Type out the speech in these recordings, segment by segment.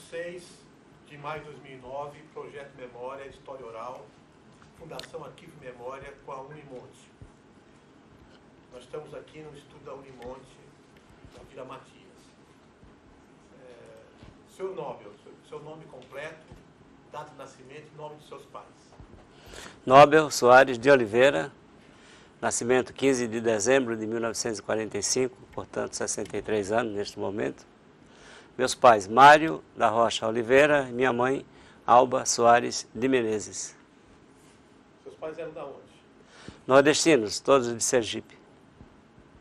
6 de maio de 2009, Projeto Memória, História Oral, Fundação Arquivo e Memória com a Unimonte. Nós estamos aqui no Instituto da Unimonte, na Vila Matias. Seu nome completo, data de nascimento e nome de seus pais. Nobel Soares de Oliveira, nascimento 15 de dezembro de 1945, portanto 63 anos neste momento. Meus pais, Mário da Rocha Oliveira, e minha mãe, Alba Soares de Menezes. Seus pais eram da onde? Nordestinos, todos de Sergipe.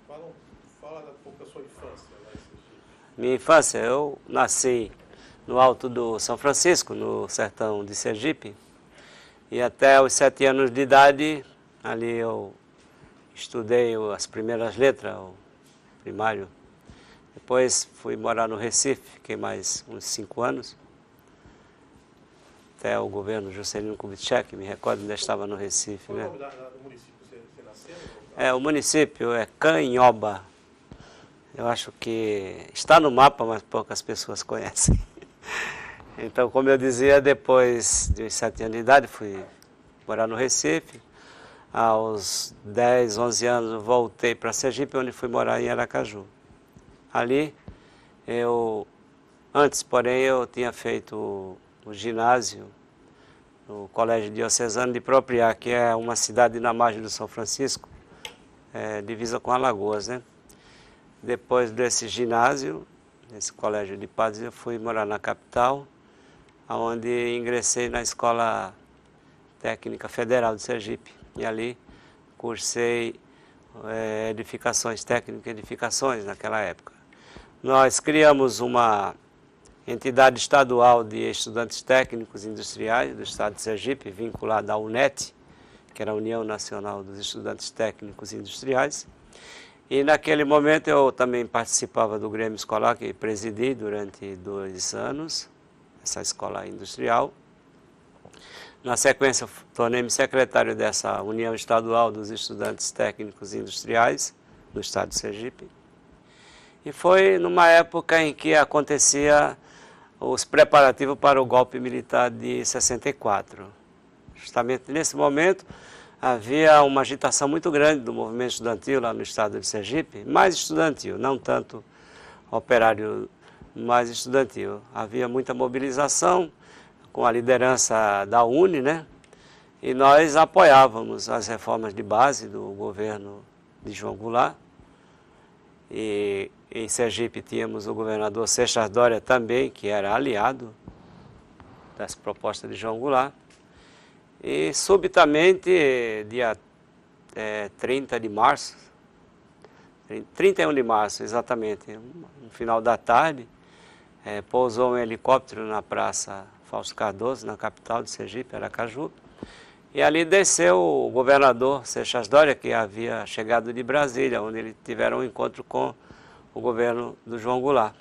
Fala um pouco da sua infância lá em Sergipe. Minha infância, eu nasci no Alto do São Francisco, no sertão de Sergipe, e até os 7 anos de idade, ali eu estudei as primeiras letras, o primário. Depois fui morar no Recife, fiquei mais uns 5 anos, até o governo Juscelino Kubitschek, me recordo, ainda estava no Recife. Qual né? é o nome do município que você nasceu? O município é Canhoba. Eu acho que está no mapa, mas poucas pessoas conhecem. Então, como eu dizia, depois de 7 anos de idade, fui morar no Recife. Aos 10, 11 anos, voltei para Sergipe, onde fui morar em Aracaju. Ali, antes, porém, eu tinha feito o ginásio no Colégio Diocesano de Propriá, que é uma cidade na margem do São Francisco, divisa com Alagoas, né? Depois desse ginásio, nesse colégio de padres, eu fui morar na capital, onde ingressei na Escola Técnica Federal de Sergipe. E ali cursei edificações, técnicas edificações naquela época. Nós criamos uma entidade estadual de estudantes técnicos industriais do estado de Sergipe, vinculada à UNET, que era a União Nacional dos Estudantes Técnicos Industriais. E naquele momento eu também participava do Grêmio Escolar, que presidi durante 2 anos, essa escola industrial. Na sequência, tornei-me secretário dessa União Estadual dos Estudantes Técnicos Industriais, do estado de Sergipe. E foi numa época em que acontecia os preparativos para o golpe militar de 64. Justamente nesse momento, havia uma agitação muito grande do movimento estudantil lá no estado de Sergipe, mais estudantil, não tanto operário, mais estudantil. Havia muita mobilização com a liderança da UNE, né? E nós apoiávamos as reformas de base do governo de João Goulart. E em Sergipe tínhamos o governador Seixas Dória também, que era aliado das propostas de João Goulart. E subitamente, dia 30 de março, 31 de março exatamente, no final da tarde, pousou um helicóptero na Praça Fausto Cardoso, na capital de Sergipe, Aracaju, e ali desceu o governador Seixas Dória, que havia chegado de Brasília, onde ele tiveram um encontro com o governo do João Goulart.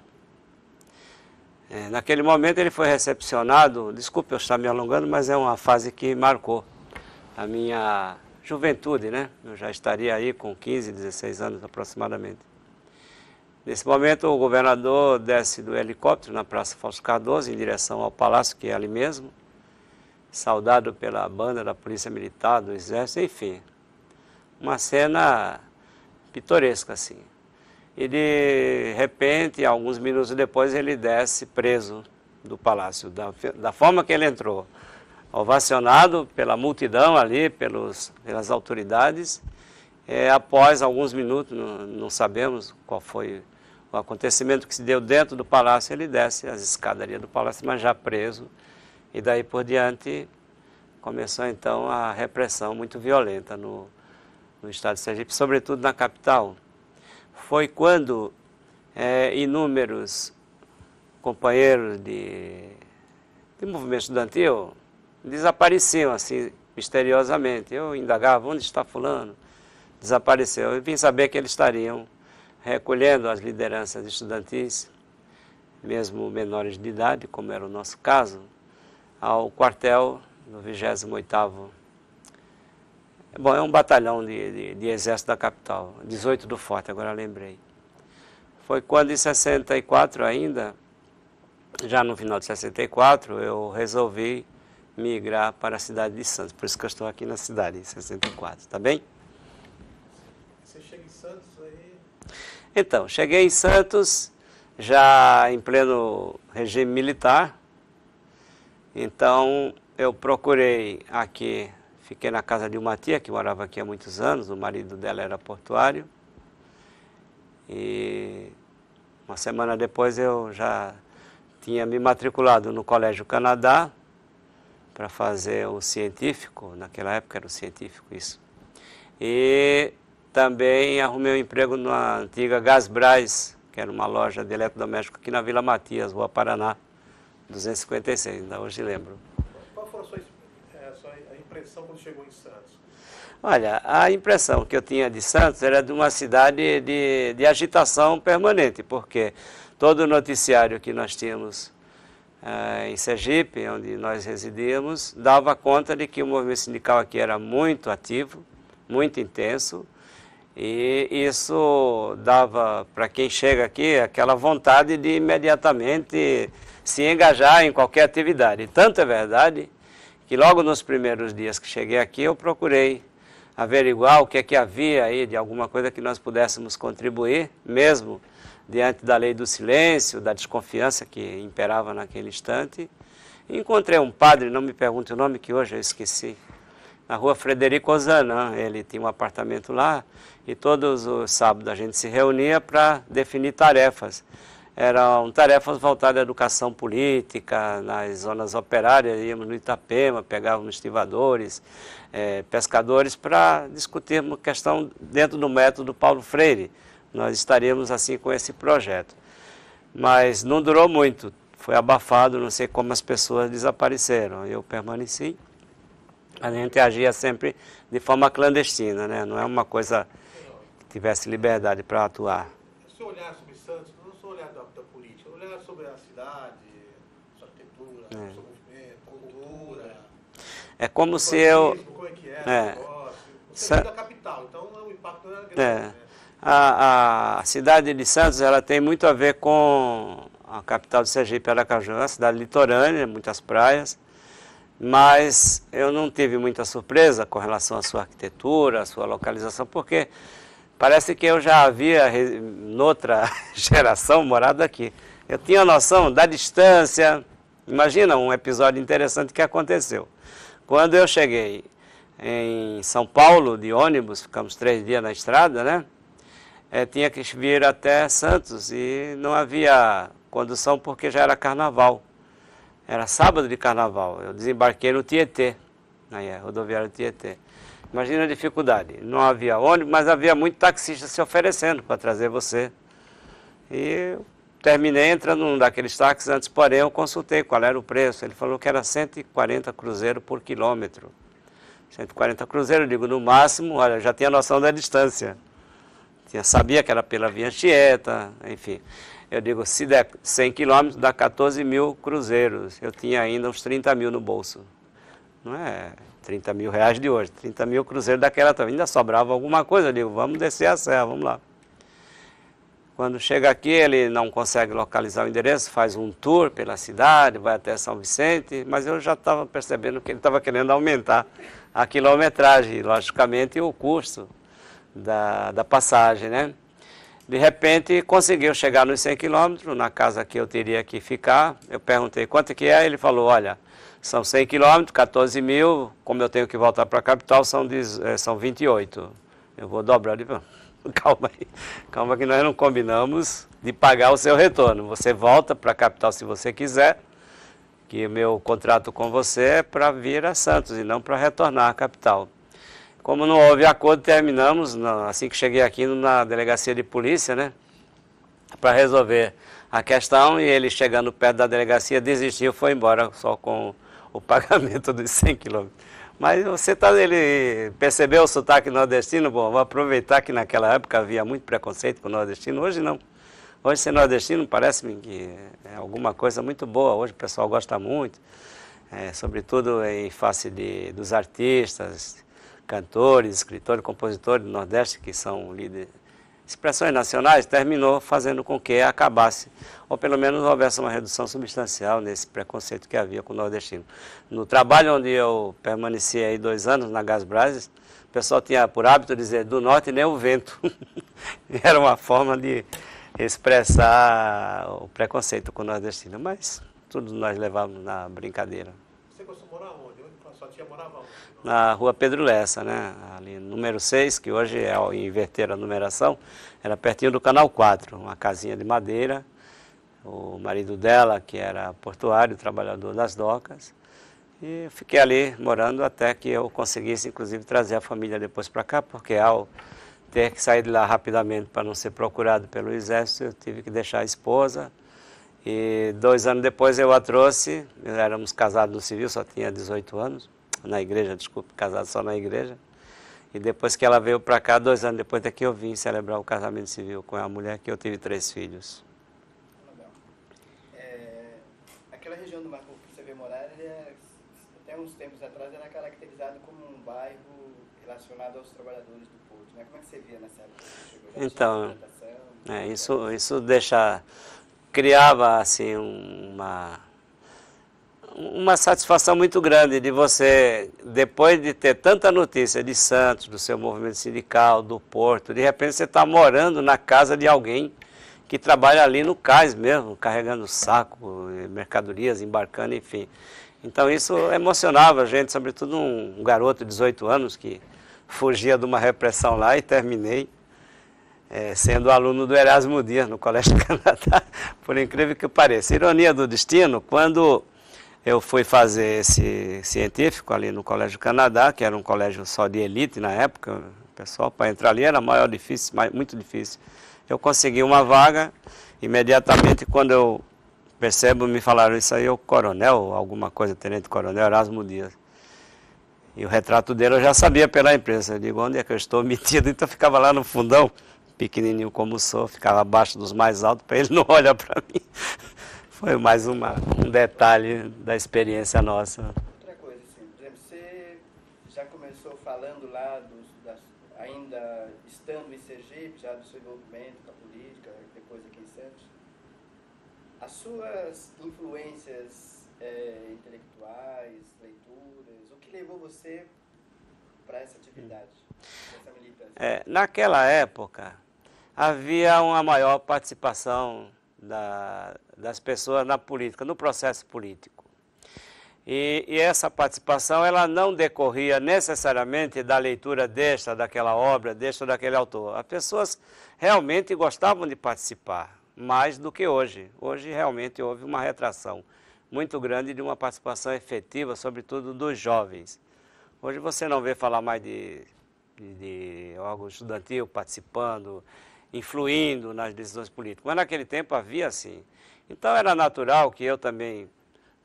Naquele momento ele foi recepcionado, desculpe eu estar me alongando, mas é uma fase que marcou a minha juventude, né? Eu já estaria aí com 15, 16 anos aproximadamente. Nesse momento o governador desce do helicóptero na Praça Fausto Cardoso, em direção ao palácio, que é ali mesmo, saudado pela banda da Polícia Militar, do Exército, enfim. Uma cena pitoresca, assim. E de repente, alguns minutos depois, ele desce preso do palácio, da forma que ele entrou. Ovacionado pela multidão ali, pelas autoridades. Após alguns minutos, não sabemos qual foi o acontecimento que se deu dentro do palácio, ele desce as escadarias do palácio, mas já preso. E daí por diante começou então a repressão muito violenta no estado de Sergipe, sobretudo na capital. Foi quando inúmeros companheiros de movimento estudantil desapareciam assim misteriosamente. Eu indagava, onde está fulano? Desapareceu. Eu vim saber que eles estariam recolhendo as lideranças estudantis, mesmo menores de idade, como era o nosso caso, ao quartel do 28º. Bom, é um batalhão de exército da capital, 18 do Forte, agora lembrei. Foi quando, em 64 ainda, já no final de 64, eu resolvi migrar para a cidade de Santos. Por isso que eu estou aqui na cidade, em 64, tá bem? Você chega em Santos aí... Então, cheguei em Santos, já em pleno regime militar. Então, eu procurei aqui, fiquei na casa de uma tia que morava aqui há muitos anos, o marido dela era portuário. E uma semana depois eu já tinha me matriculado no Colégio Canadá para fazer o científico, naquela época era o científico isso. E também arrumei um emprego na antiga Gasbras, que era uma loja de eletrodoméstico aqui na Vila Matias, Rua Paraná, 256, ainda hoje lembro. Qual foi a sua impressão quando chegou em Santos? Olha, a impressão que eu tinha de Santos era de uma cidade de agitação permanente, porque todo o noticiário que nós tínhamos em Sergipe, onde nós residíamos, dava conta de que o movimento sindical aqui era muito ativo, muito intenso, e isso dava para quem chega aqui aquela vontade de imediatamente se engajar em qualquer atividade. Tanto é verdade que logo nos primeiros dias que cheguei aqui eu procurei averiguar o que é que havia aí de alguma coisa que nós pudéssemos contribuir, mesmo diante da lei do silêncio, da desconfiança que imperava naquele instante. E encontrei um padre, não me pergunte o nome que hoje eu esqueci, na rua Frederico Ozanam. Ele tinha um apartamento lá e todos os sábados a gente se reunia para definir tarefas. Eram tarefas voltadas à educação política, nas zonas operárias, íamos no Itapema, pegávamos estivadores, pescadores, para discutirmos questão dentro do método Paulo Freire. Nós estaríamos assim com esse projeto. Mas não durou muito, foi abafado, não sei como as pessoas desapareceram. Eu permaneci. A gente agia sempre de forma clandestina, né? Não é uma coisa que tivesse liberdade para atuar. Se olhar sobre Santos, não só olhar da política, olhar sobre a cidade, sua arquitetura, seu movimento, cultura. É como se eu... Como é que é o negócio. Você é da capital, então o impacto não era grande, né? A cidade de Santos, ela tem muito a ver com a capital de Sergipe, Aracaju, uma cidade litorânea, muitas praias, mas eu não tive muita surpresa com relação à sua arquitetura, à sua localização, porque parece que eu já havia, noutra geração, morado aqui. Eu tinha noção da distância. Imagina um episódio interessante que aconteceu. Quando eu cheguei em São Paulo de ônibus, ficamos 3 dias na estrada, né? Tinha que vir até Santos e não havia condução porque já era carnaval. Era sábado de carnaval. Eu desembarquei no Tietê, na rodoviária do Tietê. Imagina a dificuldade. Não havia ônibus, mas havia muito taxista se oferecendo para trazer você. E eu terminei entrando num daqueles táxis, antes, porém, eu consultei qual era o preço. Ele falou que era 140 cruzeiros por quilômetro. 140 cruzeiros, eu digo, no máximo, olha, eu já tinha noção da distância. Sabia que era pela Via Anchieta, enfim. Eu digo, se der 100 quilômetros, dá 14 mil cruzeiros. Eu tinha ainda uns 30 mil no bolso. Não é 30 mil reais de hoje, 30 mil cruzeiros daquela também. Ainda sobrava alguma coisa, eu digo, vamos descer a serra, vamos lá. Quando chega aqui, ele não consegue localizar o endereço, faz um tour pela cidade, vai até São Vicente, mas eu já estava percebendo que ele estava querendo aumentar a quilometragem, logicamente, e o custo da passagem, né? De repente, conseguiu chegar nos 100 quilômetros, na casa que eu teria que ficar. Eu perguntei quanto que é, ele falou, olha, são 100 quilômetros, 14 mil, como eu tenho que voltar para a capital, são 28. Eu vou dobrar. Calma aí, calma que nós não combinamos de pagar o seu retorno. Você volta para a capital se você quiser, que o meu contrato com você é para vir a Santos e não para retornar à capital. Como não houve acordo, terminamos, assim que cheguei aqui, na delegacia de polícia, né, para resolver a questão, e ele, chegando perto da delegacia, desistiu, foi embora só com o pagamento dos 100 quilômetros. Mas ele percebeu o sotaque nordestino? Bom, vou aproveitar que naquela época havia muito preconceito com o nordestino, hoje não. Hoje ser nordestino parece-me que é alguma coisa muito boa, hoje o pessoal gosta muito, sobretudo em face dos artistas, cantores, escritores, compositores do Nordeste, que são líderes, expressões nacionais, terminou fazendo com que acabasse, ou pelo menos houvesse uma redução substancial nesse preconceito que havia com o nordestino. No trabalho onde eu permaneci aí 2 anos, na Gasbras, o pessoal tinha por hábito dizer do norte nem o vento. Era uma forma de expressar o preconceito com o nordestino, mas tudo nós levávamos na brincadeira. Você costumou morar onde? Onde sua tia morava onde? Na rua Pedro Lessa, né? Ali número 6, que hoje é ao inverter a numeração, era pertinho do Canal 4, uma casinha de madeira. O marido dela, que era portuário, trabalhador das docas. E eu fiquei ali morando até que eu conseguisse, inclusive, trazer a família depois para cá, porque ao ter que sair de lá rapidamente para não ser procurado pelo exército, eu tive que deixar a esposa. E 2 anos depois eu a trouxe, éramos casados no civil, só tinha 18 anos, na igreja, desculpe, casado só na igreja. E depois que ela veio para cá, 2 anos depois daqui eu vim celebrar o casamento civil com a mulher, que eu tive 3 filhos. Legal. Aquela região do Marco que você veio morar, até uns tempos atrás, era caracterizado como um bairro relacionado aos trabalhadores do porto, né? Como é que você via nessa época? Então, isso criava assim uma satisfação muito grande de você, depois de ter tanta notícia de Santos, do seu movimento sindical, do porto, de repente você está morando na casa de alguém que trabalha ali no cais mesmo, carregando saco, mercadorias, embarcando, enfim. Então isso emocionava a gente, sobretudo um garoto de 18 anos que fugia de uma repressão lá e terminei sendo aluno do Erasmo Dias no Colégio do Canadá, por incrível que pareça. Ironia do destino, quando eu fui fazer esse científico ali no Colégio do Canadá, que era um colégio só de elite na época, o pessoal para entrar ali era difícil, muito difícil. Eu consegui uma vaga, imediatamente quando eu percebo, me falaram isso aí, o coronel, alguma coisa, tenente-coronel Erasmo Dias. E o retrato dele eu já sabia pela imprensa. Eu digo, onde é que eu estou metido? Então eu ficava lá no fundão, pequenininho como sou, ficava abaixo dos mais altos para ele não olhar para mim. Foi mais um detalhe da experiência nossa. Outra coisa, assim, por exemplo, você já começou falando lá, ainda estando em Sergipe, já do seu envolvimento com a política, depois aqui em Santos. As suas influências intelectuais, leituras, o que levou você para essa atividade, essa militância? Naquela época, havia uma maior participação das pessoas na política, no processo político. E essa participação ela não decorria necessariamente da leitura daquela obra, deste ou daquele autor. As pessoas realmente gostavam de participar, mais do que hoje. Hoje realmente houve uma retração muito grande de uma participação efetiva, sobretudo dos jovens. Hoje você não vê falar mais de órgão estudantil participando, influindo nas decisões políticas. Mas naquele tempo havia sim. Então era natural que eu também,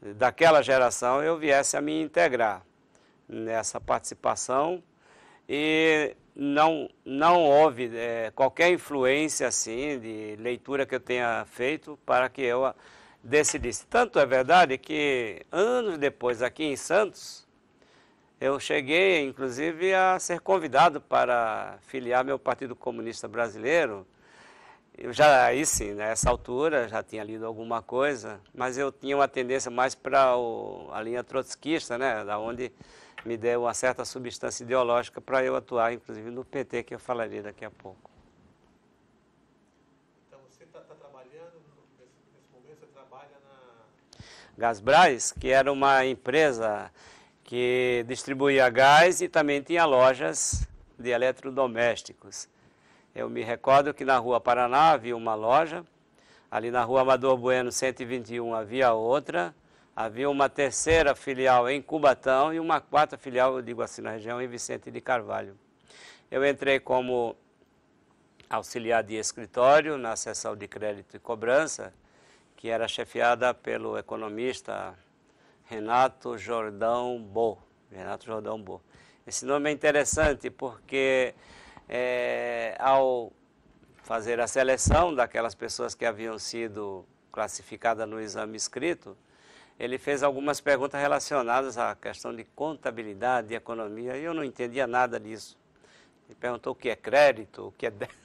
daquela geração, eu viesse a me integrar nessa participação e não houve qualquer influência assim de leitura que eu tenha feito para que eu decidisse. Tanto é verdade que anos depois aqui em Santos, eu cheguei inclusive a ser convidado para filiar meu Partido Comunista Brasileiro. Eu já, aí sim, nessa altura, já tinha lido alguma coisa, mas eu tinha uma tendência mais para a linha trotskista, né, da onde me deu uma certa substância ideológica para eu atuar, inclusive no PT, que eu falaria daqui a pouco. Então você está trabalhando, nesse momento você trabalha na... Gasbras, que era uma empresa que distribuía gás e também tinha lojas de eletrodomésticos. Eu me recordo que na Rua Paraná havia uma loja, ali na Rua Amador Bueno 121 havia outra, havia uma terceira filial em Cubatão e uma quarta filial, eu digo assim, na região em Vicente de Carvalho. Eu entrei como auxiliar de escritório na seção de crédito e cobrança, que era chefiada pelo economista Renato Jordão Bo. Esse nome é interessante porque ao fazer a seleção daquelas pessoas que haviam sido classificadas no exame escrito, ele fez algumas perguntas relacionadas à questão de contabilidade, de economia, e eu não entendia nada disso. Ele perguntou o que é crédito, o que é débito.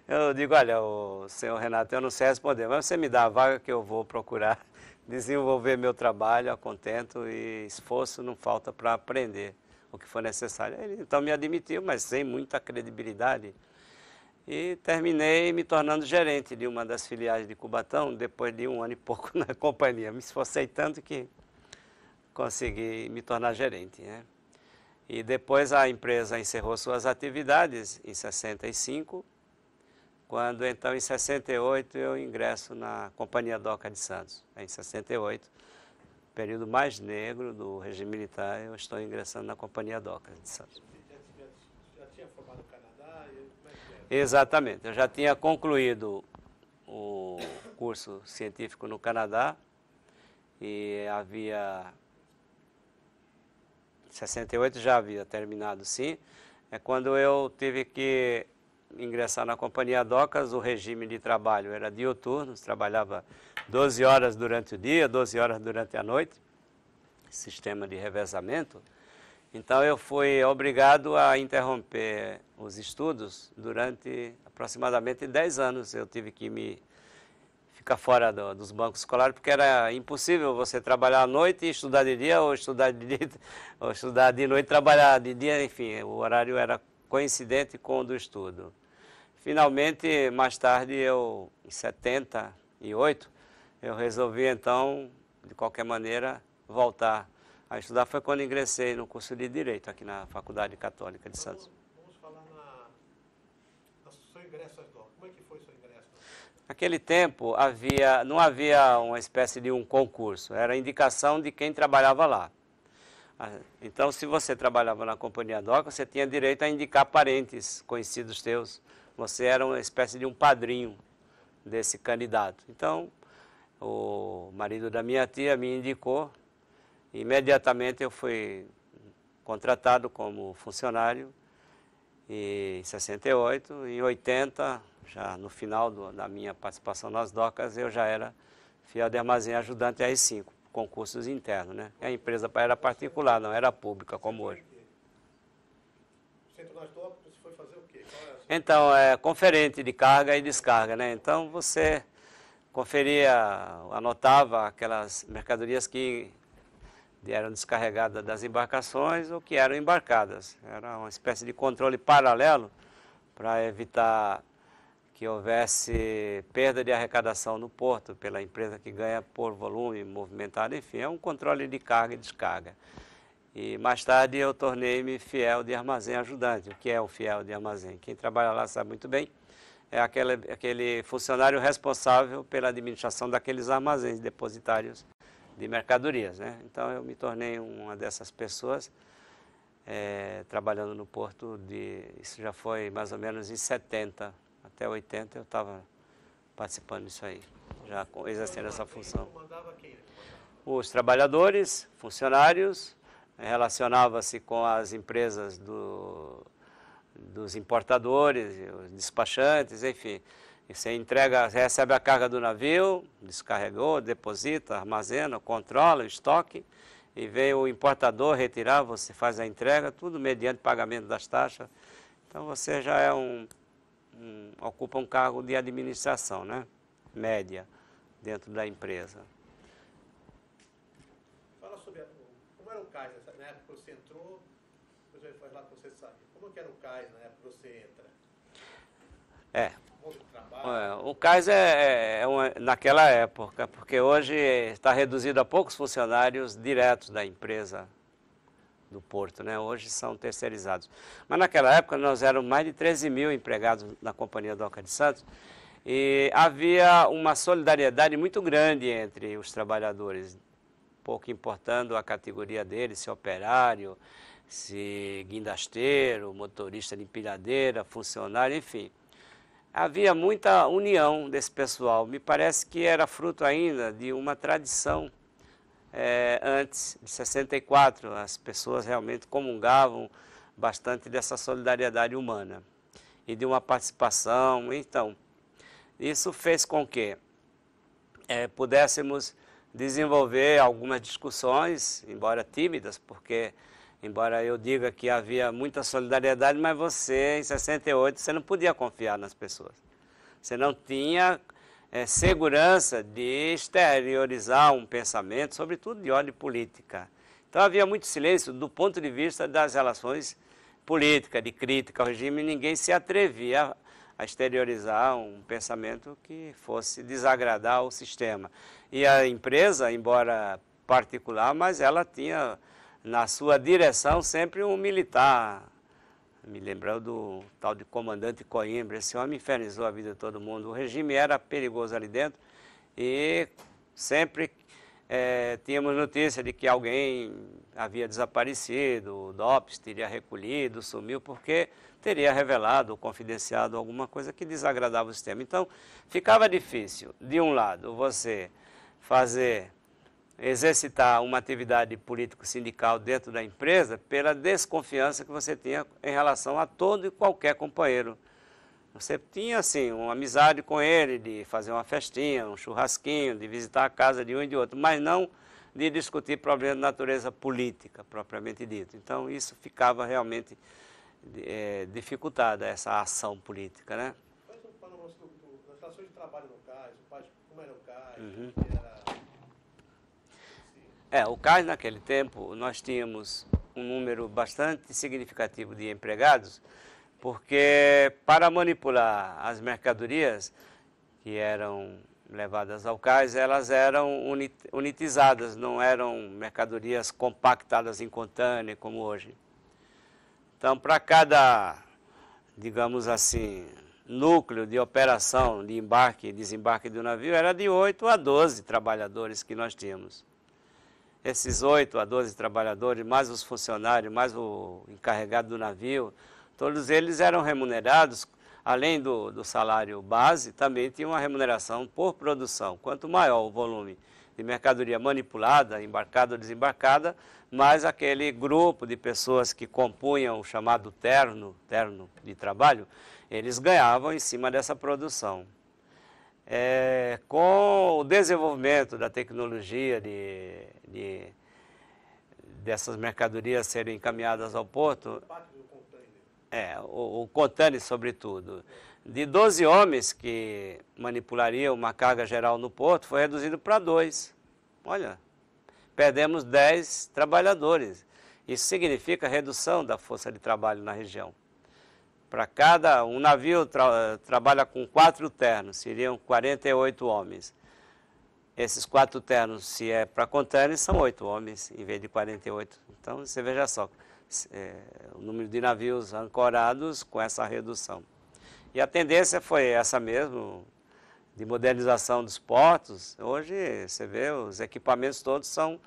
Eu digo, olha, o senhor Renato, eu não sei responder, mas você me dá a vaga que eu vou procurar desenvolver meu trabalho a contento e esforço não falta para aprender o que for necessário. Ele então me admitiu, mas sem muita credibilidade. E terminei me tornando gerente de uma das filiais de Cubatão, depois de 1 ano e pouco na companhia. Me esforcei tanto que consegui me tornar gerente, né? E depois a empresa encerrou suas atividades em 65, quando então em 68 eu ingresso na Companhia Doca de Santos. Em 68, período mais negro do regime militar, eu estou ingressando na Companhia Doca de Santos. Já tinha formado no Canadá? Como é que era? Exatamente, eu já tinha concluído o curso científico no Canadá e havia... 68 já havia terminado, sim. É quando eu tive que ingressar na Companhia Docas, o regime de trabalho era diuturno, trabalhava 12 horas durante o dia, 12 horas durante a noite, sistema de revezamento. Então eu fui obrigado a interromper os estudos durante aproximadamente 10 anos. Eu tive que ficar fora dos bancos escolares, porque era impossível você trabalhar à noite e estudar de dia, ou estudar de dia, ou estudar de noite e trabalhar de dia, enfim, o horário era coincidente com o do estudo. Finalmente, mais tarde, em 78, eu resolvi então, de qualquer maneira, voltar a estudar. Foi quando ingressei no curso de Direito aqui na Faculdade Católica de Santos. Vamos falar no seu ingresso às Docas. Como é que foi o seu ingresso? Naquele tempo não havia uma espécie de um concurso, era a indicação de quem trabalhava lá. Então, se você trabalhava na Companhia Doca, você tinha direito a indicar parentes, conhecidos teus. Você era uma espécie de um padrinho desse candidato. Então, o marido da minha tia me indicou. Imediatamente eu fui contratado como funcionário em 68, em 80, já no final da minha participação nas docas, eu já era fiel de armazém ajudante AR5, concursos internos, né? A empresa era particular, não era pública como hoje. Você entrou nas docas, você foi fazer o quê? Então, é conferente de carga e descarga, né? Então você conferia, anotava aquelas mercadorias que eram descarregadas das embarcações ou que eram embarcadas. Era uma espécie de controle paralelo para evitar que houvesse perda de arrecadação no porto pela empresa que ganha por volume movimentado. Enfim, é um controle de carga e descarga. E mais tarde eu tornei-me fiel de armazém ajudante. O que é o fiel de armazém? Quem trabalha lá sabe muito bem. É aquele funcionário responsável pela administração daqueles armazéns depositários de mercadorias, né? Então eu me tornei uma dessas pessoas, trabalhando no porto isso já foi mais ou menos em 70, até 80 eu estava participando disso aí, já exercendo essa função. Mandava quem? Os trabalhadores, funcionários, relacionava-se com as empresas dos importadores, os despachantes, enfim. E você recebe a carga do navio, descarregou, deposita, armazena, controla o estoque, e vem o importador retirar, você faz a entrega, tudo mediante pagamento das taxas. Então você já ocupa um cargo de administração, né? Média, dentro da empresa. Fala sobre como era o CAIS na época que você entrou, depois faz lá que você sai. Como que era o CAIS na época que você entra? O CAIS naquela época, porque hoje está reduzido a poucos funcionários diretos da empresa do porto, né? Hoje são terceirizados. Mas naquela época nós éramos mais de 13 mil empregados na Companhia Doca de Santos e havia uma solidariedade muito grande entre os trabalhadores, pouco importando a categoria deles, se operário, se guindasteiro, motorista de empilhadeira, funcionário, enfim. Havia muita união desse pessoal. Me parece que era fruto ainda de uma tradição. Antes de 64, as pessoas realmente comungavam bastante dessa solidariedade humana e de uma participação. Então, isso fez com que pudéssemos desenvolver algumas discussões, embora tímidas, porque Embora eu diga que havia muita solidariedade, mas você, em 68, você não podia confiar nas pessoas. Você não tinha segurança de exteriorizar um pensamento, sobretudo de ordem política. Então havia muito silêncio do ponto de vista das relações políticas, de crítica ao regime, e ninguém se atrevia a exteriorizar um pensamento que fosse desagradar o sistema. E a empresa, embora particular, mas ela tinha na sua direção sempre um militar. Me lembrando do tal de comandante Coimbra. Esse homem infernizou a vida de todo mundo. O regime era perigoso ali dentro e sempre tínhamos notícia de que alguém havia desaparecido, o DOPS teria recolhido, sumiu, porque teria revelado ou confidenciado alguma coisa que desagradava o sistema. Então, ficava difícil, de um lado, você exercitar uma atividade político-sindical dentro da empresa pela desconfiança que você tinha em relação a todo e qualquer companheiro. Você tinha, assim, uma amizade com ele, de fazer uma festinha, um churrasquinho, de visitar a casa de um e de outro, mas não de discutir problemas de natureza política, propriamente dito. Então, isso ficava realmente dificultada, essa ação política, né? Mas das relações de trabalho no CAIS, como era o CAIS, Uhum. O CAIS, naquele tempo, nós tínhamos um número bastante significativo de empregados, porque para manipular as mercadorias que eram levadas ao cais, elas eram unitizadas, não eram mercadorias compactadas em contêiner como hoje. Então, para cada, digamos assim, núcleo de operação de embarque e desembarque do navio, era de 8 a 12 trabalhadores que nós tínhamos. Esses 8 a 12 trabalhadores, mais os funcionários, mais o encarregado do navio, todos eles eram remunerados, além do salário base, também tinha uma remuneração por produção. Quanto maior o volume de mercadoria manipulada, embarcada ou desembarcada, mais aquele grupo de pessoas que compunham o chamado terno de trabalho, eles ganhavam em cima dessa produção. Com o desenvolvimento da tecnologia dessas mercadorias serem encaminhadas ao porto, o contêiner sobretudo, de 12 homens que manipulariam uma carga geral no porto, foi reduzido para 2. Olha, perdemos 10 trabalhadores. Isso significa redução da força de trabalho na região. Para um navio trabalha com 4 ternos, seriam 48 homens. Esses 4 ternos, se é para contêiner, são 8 homens, em vez de 48. Então, você veja só, o número de navios ancorados com essa redução. E a tendência foi essa mesmo, de modernização dos portos. Hoje, você vê, os equipamentos todos são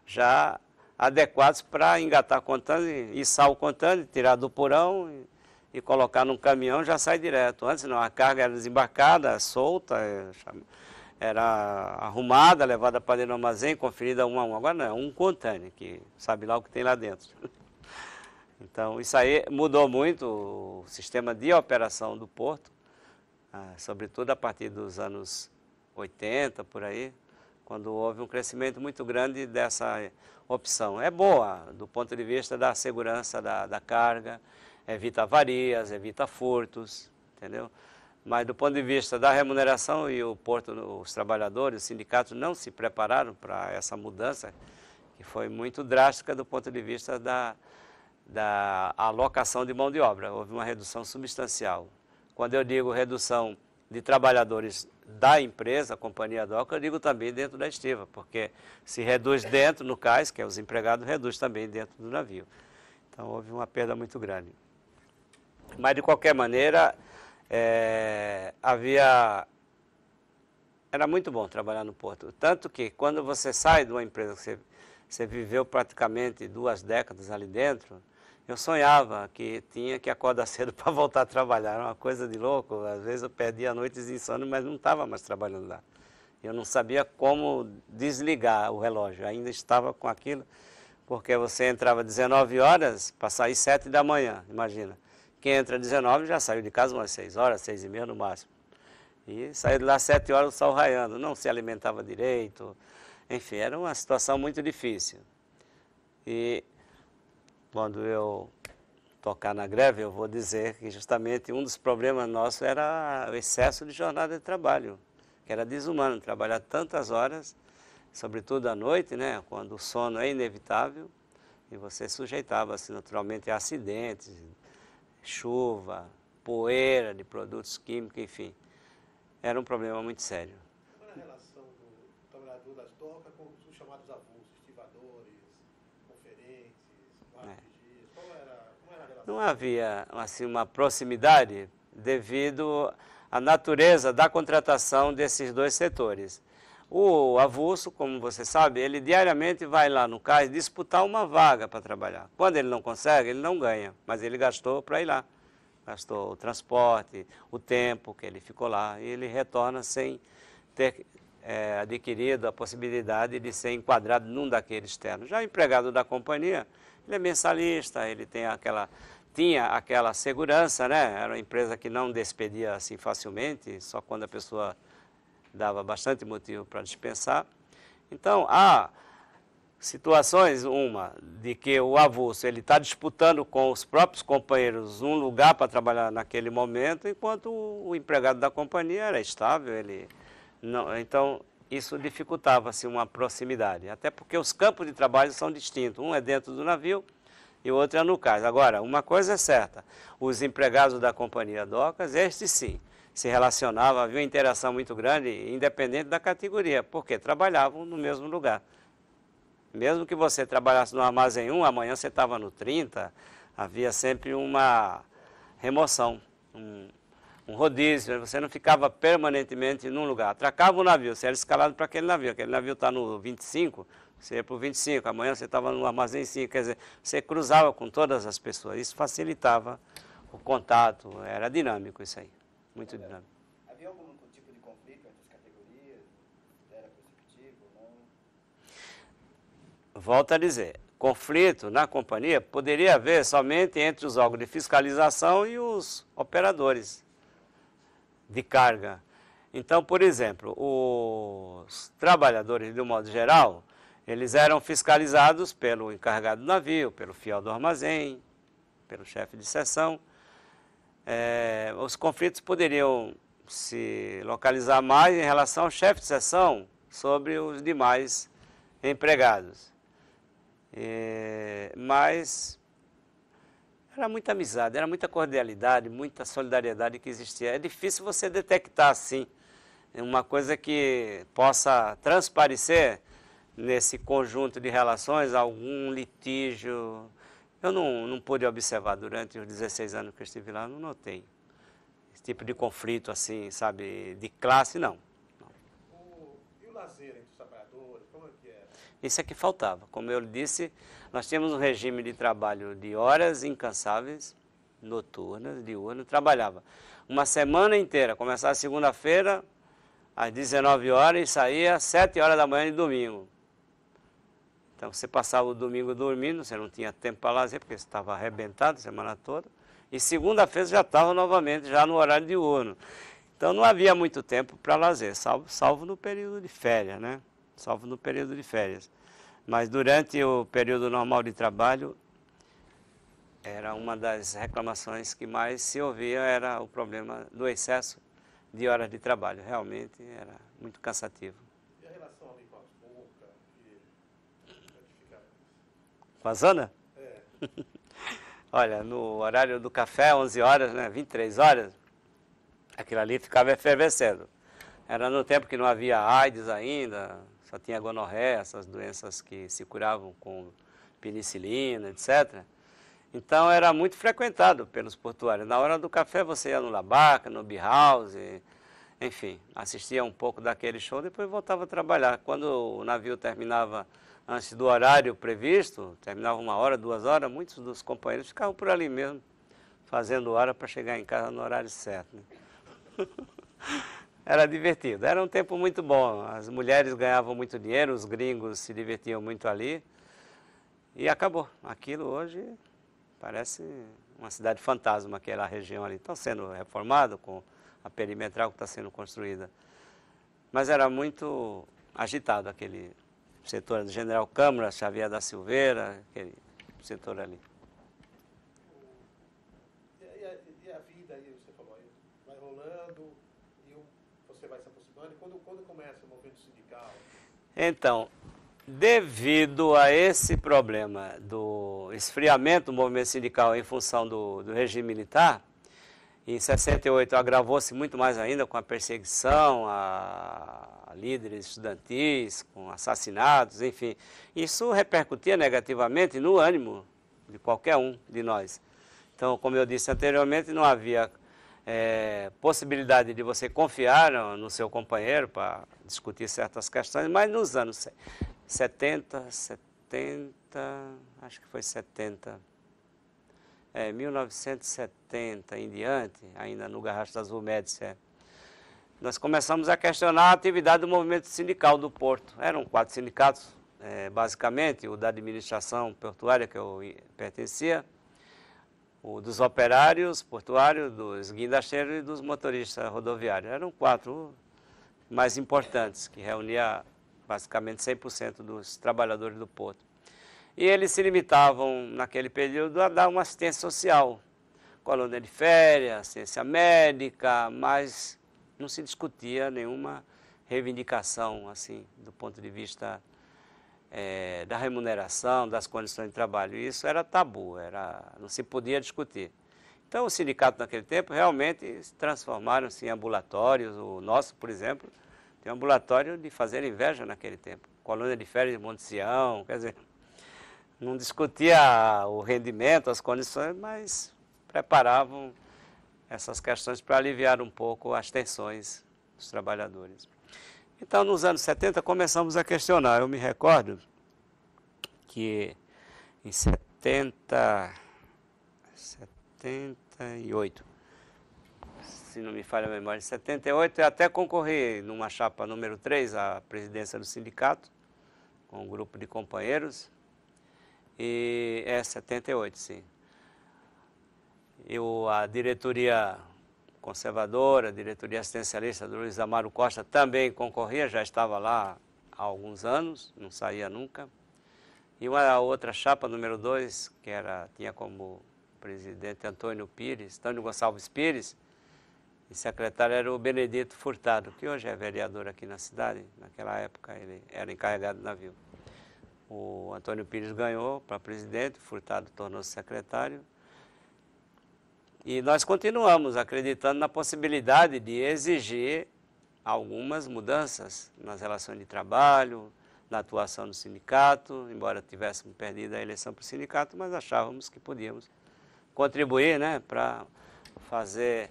já adequados para engatar contêiner, içar o contêiner, tirar do porão e colocar num caminhão, já sai direto. Antes não, a carga era desembarcada, solta, era arrumada, levada para dentro do armazém, conferida um a um. Agora não, é um contêiner, que sabe lá o que tem lá dentro. Então, isso aí mudou muito o sistema de operação do porto, sobretudo a partir dos anos 80, por aí, quando houve um crescimento muito grande dessa opção. É boa do ponto de vista da segurança da carga, evita avarias, evita furtos, entendeu? Mas do ponto de vista da remuneração, e o porto, os trabalhadores, os sindicatos não se prepararam para essa mudança, que foi muito drástica do ponto de vista da alocação de mão de obra. Houve uma redução substancial. Quando eu digo redução de trabalhadores da empresa, a companhia doca, eu digo também dentro da estiva, porque se reduz dentro no cais, que é os empregados, reduz também dentro do navio. Então houve uma perda muito grande. Mas de qualquer maneira, era muito bom trabalhar no porto. Tanto que quando você sai de uma empresa que você viveu praticamente 2 décadas ali dentro, eu sonhava que tinha que acordar cedo para voltar a trabalhar. Era uma coisa de louco. Às vezes eu perdia noites de insônia, mas não estava mais trabalhando lá. Eu não sabia como desligar o relógio. Ainda estava com aquilo, porque você entrava 19 horas para sair 7 da manhã, imagina. Quem entra 19 já saiu de casa umas 6 horas, 6h30 no máximo. E saiu de lá 7 horas, o sol raiando. Não se alimentava direito. Enfim, era uma situação muito difícil. E quando eu tocar na greve, eu vou dizer que justamente um dos problemas nossos era o excesso de jornada de trabalho, que era desumano, trabalhar tantas horas, sobretudo à noite, né, quando o sono é inevitável, e você sujeitava-se naturalmente a acidentes, chuva, poeira de produtos químicos, enfim. Era um problema muito sério. Qual era a relação do trabalhador das docas com os chamados avulsos, estivadores, conferentes, guarda-vigias? Como era a relação? Não havia assim, uma proximidade devido à natureza da contratação desses dois setores. O avulso, como você sabe, ele diariamente vai lá no cais disputar uma vaga para trabalhar. Quando ele não consegue, ele não ganha, mas ele gastou para ir lá. Gastou o transporte, o tempo que ele ficou lá, e ele retorna sem ter adquirido a possibilidade de ser enquadrado num daqueles ternos. Já o empregado da companhia, ele é mensalista, ele tinha aquela segurança, né? Era uma empresa que não despedia assim facilmente, só quando a pessoa dava bastante motivo para dispensar. Então, há situações, uma, de que o avulso ele está disputando com os próprios companheiros um lugar para trabalhar naquele momento, enquanto o empregado da companhia era estável, ele não, então isso dificultava-se uma proximidade, até porque os campos de trabalho são distintos, um é dentro do navio e o outro é no cais. Agora, uma coisa é certa, os empregados da companhia docas, estes sim, se relacionavam, havia uma interação muito grande, independente da categoria, porque trabalhavam no mesmo lugar. Mesmo que você trabalhasse no armazém 1, amanhã você estava no 30, havia sempre uma remoção, um rodízio, você não ficava permanentemente num lugar. Atracava o navio, você era escalado para aquele navio está no 25, você ia para o 25, amanhã você estava no armazém 5, quer dizer, você cruzava com todas as pessoas, isso facilitava o contato, era dinâmico isso aí. Muito dinâmico. Havia algum tipo de conflito entre as categorias? Era perceptível ou não? Volto a dizer, conflito na companhia poderia haver somente entre os órgãos de fiscalização e os operadores de carga. Então, por exemplo, os trabalhadores, de um modo geral, eles eram fiscalizados pelo encarregado do navio, pelo fiel do armazém, pelo chefe de seção. Os conflitos poderiam se localizar mais em relação ao chefe de seção sobre os demais empregados. Mas era muita amizade, era muita cordialidade, muita solidariedade que existia. É difícil você detectar, assim, uma coisa que possa transparecer nesse conjunto de relações, algum litígio. Eu não pude observar durante os 16 anos que eu estive lá, não notei esse tipo de conflito, assim, sabe, de classe, não. E o lazer entre os trabalhadores, como é que era? Isso é que faltava. Como eu disse, nós tínhamos um regime de trabalho de horas incansáveis, noturnas, diurnas, trabalhava uma semana inteira, começava segunda-feira às 19 horas e saía às 7 horas da manhã de domingo. Então você passava o domingo dormindo, você não tinha tempo para lazer, porque você estava arrebentado a semana toda. E segunda-feira já estava novamente, já no horário diurno. Então não havia muito tempo para lazer, salvo no período de férias, né? Salvo no período de férias. Mas durante o período normal de trabalho, era uma das reclamações que mais se ouvia, era o problema do excesso de horas de trabalho. Realmente era muito cansativo. E a relação ali com as bocas? Com a zona? É. Olha, no horário do café, 11 horas, né, 23 horas, aquilo ali ficava efervescendo. Era no tempo que não havia AIDS ainda, só tinha gonorreia, essas doenças que se curavam com penicilina, etc. Então era muito frequentado pelos portuários. Na hora do café você ia no Labaca, no Beer House, enfim, assistia um pouco daquele show, depois voltava a trabalhar. Quando o navio terminava antes do horário previsto, terminava 1 hora, 2 horas, muitos dos companheiros ficavam por ali mesmo, fazendo hora para chegar em casa no horário certo, né? Era divertido, era um tempo muito bom. As mulheres ganhavam muito dinheiro, os gringos se divertiam muito ali. E acabou. Aquilo hoje parece uma cidade fantasma, aquela região ali. Está sendo reformado com a perimetral que está sendo construída. Mas era muito agitado aquele setor do General Câmara, Xavier da Silveira, aquele setor ali. começa o movimento sindical? Então, devido a esse problema do esfriamento do movimento sindical em função do regime militar, em 68 agravou-se muito mais ainda com a perseguição a líderes estudantis, com assassinatos, enfim. Isso repercutia negativamente no ânimo de qualquer um de nós. Então, como eu disse anteriormente, não havia possibilidade de você confiar no seu companheiro para discutir certas questões, mas nos anos 70, acho que foi 70, 1970 em diante, ainda no Garrasto das Médici, nós começamos a questionar a atividade do movimento sindical do Porto. Eram 4 sindicatos, basicamente, o da administração portuária, que eu pertencia, o dos operários portuários, dos guindasteiros e dos motoristas rodoviários. Eram 4 mais importantes, que reuniam basicamente 100% dos trabalhadores do Porto. E eles se limitavam, naquele período, a dar uma assistência social, colônia de férias, assistência médica, mas não se discutia nenhuma reivindicação, assim, do ponto de vista da remuneração, das condições de trabalho. Isso era tabu, não se podia discutir. Então, os sindicatos naquele tempo realmente se transformaram-se em ambulatórios. O nosso, por exemplo, tem um ambulatório de fazer inveja naquele tempo. Colônia de férias de Monte Sião, quer dizer, não discutia o rendimento, as condições, mas preparavam essas questões para aliviar um pouco as tensões dos trabalhadores. Então, nos anos 70, começamos a questionar. Eu me recordo que em 78, se não me falha a memória, em 78, eu até concorri numa chapa número 3 à presidência do sindicato, com um grupo de companheiros, e 78, sim. A diretoria conservadora, a diretoria assistencialista do Luiz Amaro Costa também concorria, já estava lá há alguns anos, não saía nunca. E uma outra chapa, número 2, que tinha como presidente Antônio Gonçalves Pires, e secretário era o Benedito Furtado, que hoje é vereador aqui na cidade. Naquela época ele era encarregado do navio. O Antônio Pires ganhou para presidente, Furtado tornou-se secretário. E nós continuamos acreditando na possibilidade de exigir algumas mudanças nas relações de trabalho, na atuação do sindicato, embora tivéssemos perdido a eleição para o sindicato, mas achávamos que podíamos contribuir, né, para fazer,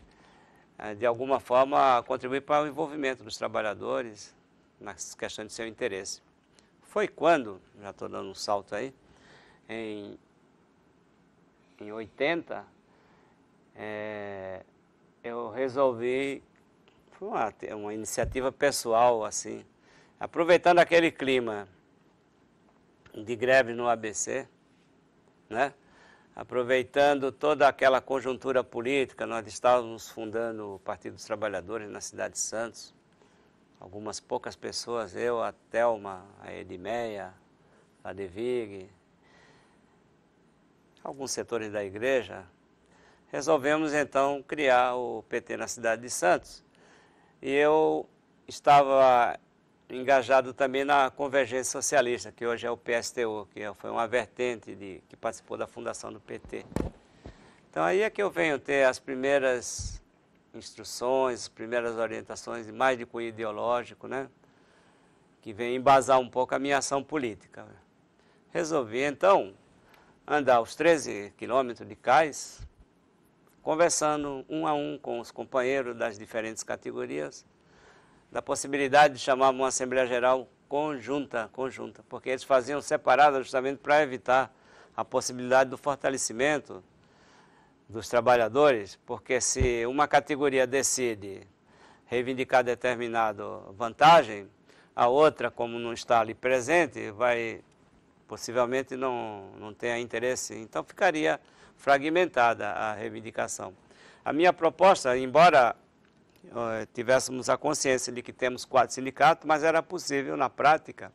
de alguma forma, contribuir para o envolvimento dos trabalhadores nas questões de seu interesse. Foi quando, já estou dando um salto aí, em 80, eu resolvi, foi uma iniciativa pessoal, assim, aproveitando aquele clima de greve no ABC, né? Aproveitando toda aquela conjuntura política, nós estávamos fundando o Partido dos Trabalhadores na cidade de Santos, algumas poucas pessoas, eu, a Thelma, a Edmeia, a Devig, alguns setores da igreja. Resolvemos, então, criar o PT na cidade de Santos. E eu estava engajado também na Convergência Socialista, que hoje é o PSTU, que foi uma vertente que participou da fundação do PT. Então, aí é que eu venho ter as primeiras instruções, as primeiras orientações, mais de cunho ideológico, né? Que vem embasar um pouco a minha ação política. Resolvi, então, andar os 13 quilômetros de cais, conversando um a um com os companheiros das diferentes categorias, da possibilidade de chamar uma Assembleia Geral conjunta, porque eles faziam separada justamente para evitar a possibilidade do fortalecimento dos trabalhadores, porque se uma categoria decide reivindicar determinada vantagem, a outra, como não está ali presente, possivelmente não tenha interesse, então ficaria fragmentada a reivindicação. A minha proposta, embora tivéssemos a consciência de que temos 4 sindicatos, mas era possível, na prática,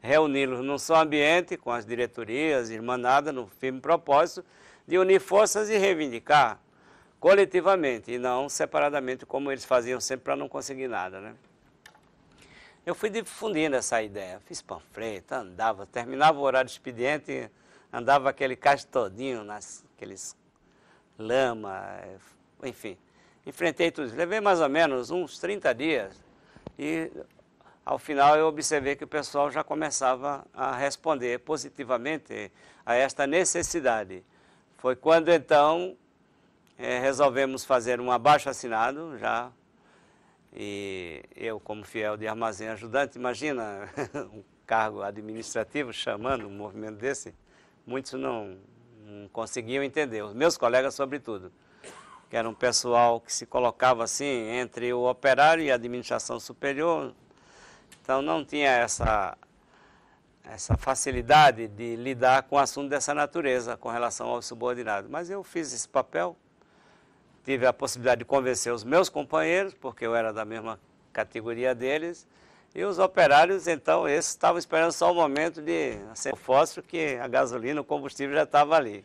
reuni-los num só ambiente, com as diretorias, irmanadas, no firme propósito de unir forças e reivindicar coletivamente, e não separadamente, como eles faziam sempre para não conseguir nada, né? Eu fui difundindo essa ideia, fiz panfleto, andava, terminava o horário de expediente, andava aquele caixa todinho, aqueles lama, enfim. Enfrentei tudo isso. Levei mais ou menos uns 30 dias e ao final eu observei que o pessoal já começava a responder positivamente a esta necessidade. Foi quando então resolvemos fazer um abaixo-assinado já. E eu, como fiel de armazém ajudante, imagina um cargo administrativo chamando um movimento desse, muitos não conseguiam entender, os meus colegas sobretudo, que era um pessoal que se colocava assim entre o operário e a administração superior, então não tinha essa facilidade de lidar com assunto dessa natureza com relação aos subordinados. Mas eu fiz esse papel. Tive a possibilidade de convencer os meus companheiros, porque eu era da mesma categoria deles, e os operários, então, esses estavam esperando só o momento de acender o fósforo, que a gasolina, o combustível já estava ali.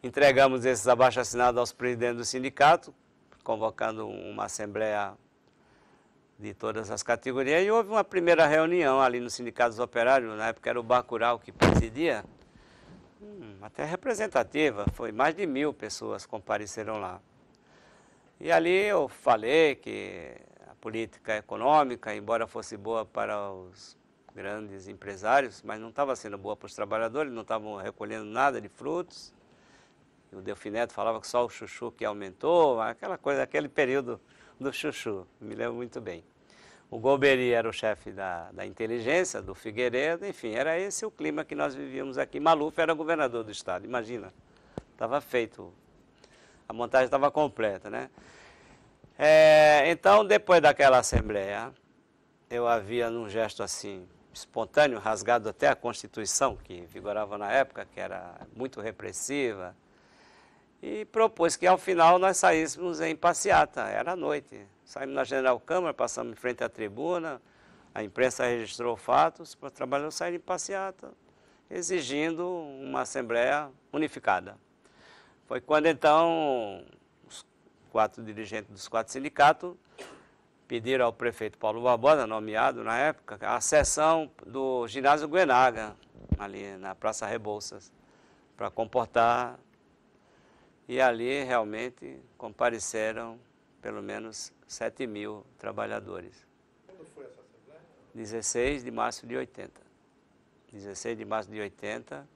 Entregamos esses abaixo-assinados aos presidentes do sindicato, convocando uma assembleia de todas as categorias, e houve uma primeira reunião ali no Sindicato dos Operários, na época era o Bacurau que presidia, até representativa, foi mais de 1000 pessoas compareceram lá. E ali eu falei que a política econômica, embora fosse boa para os grandes empresários, mas não estava sendo boa para os trabalhadores, não estavam recolhendo nada de frutos. E o Delfim Neto falava que só o chuchu que aumentou, aquela coisa, aquele período do chuchu, me lembro muito bem. O Golbery era o chefe da inteligência, do Figueiredo, enfim, era esse o clima que nós vivíamos aqui. Maluf era governador do estado, imagina, estava feito, a montagem estava completa, né? Então, depois daquela assembleia, eu havia num gesto assim, espontâneo, rasgado até a Constituição, que vigorava na época, que era muito repressiva, e propôs que ao final nós saíssemos em passeata, era à noite. Saímos na General Câmara, passamos em frente à tribuna, a imprensa registrou fatos, para os trabalhadores saírem em passeata, exigindo uma assembleia unificada. Foi quando então os 4 dirigentes dos 4 sindicatos pediram ao prefeito Paulo Barbosa, nomeado na época, a sessão do ginásio Guenaga, ali na Praça Rebouças, para comportar. E ali realmente compareceram pelo menos 7.000 trabalhadores. Quando foi essa assembleia? 16 de março de 80. 16 de março de 80.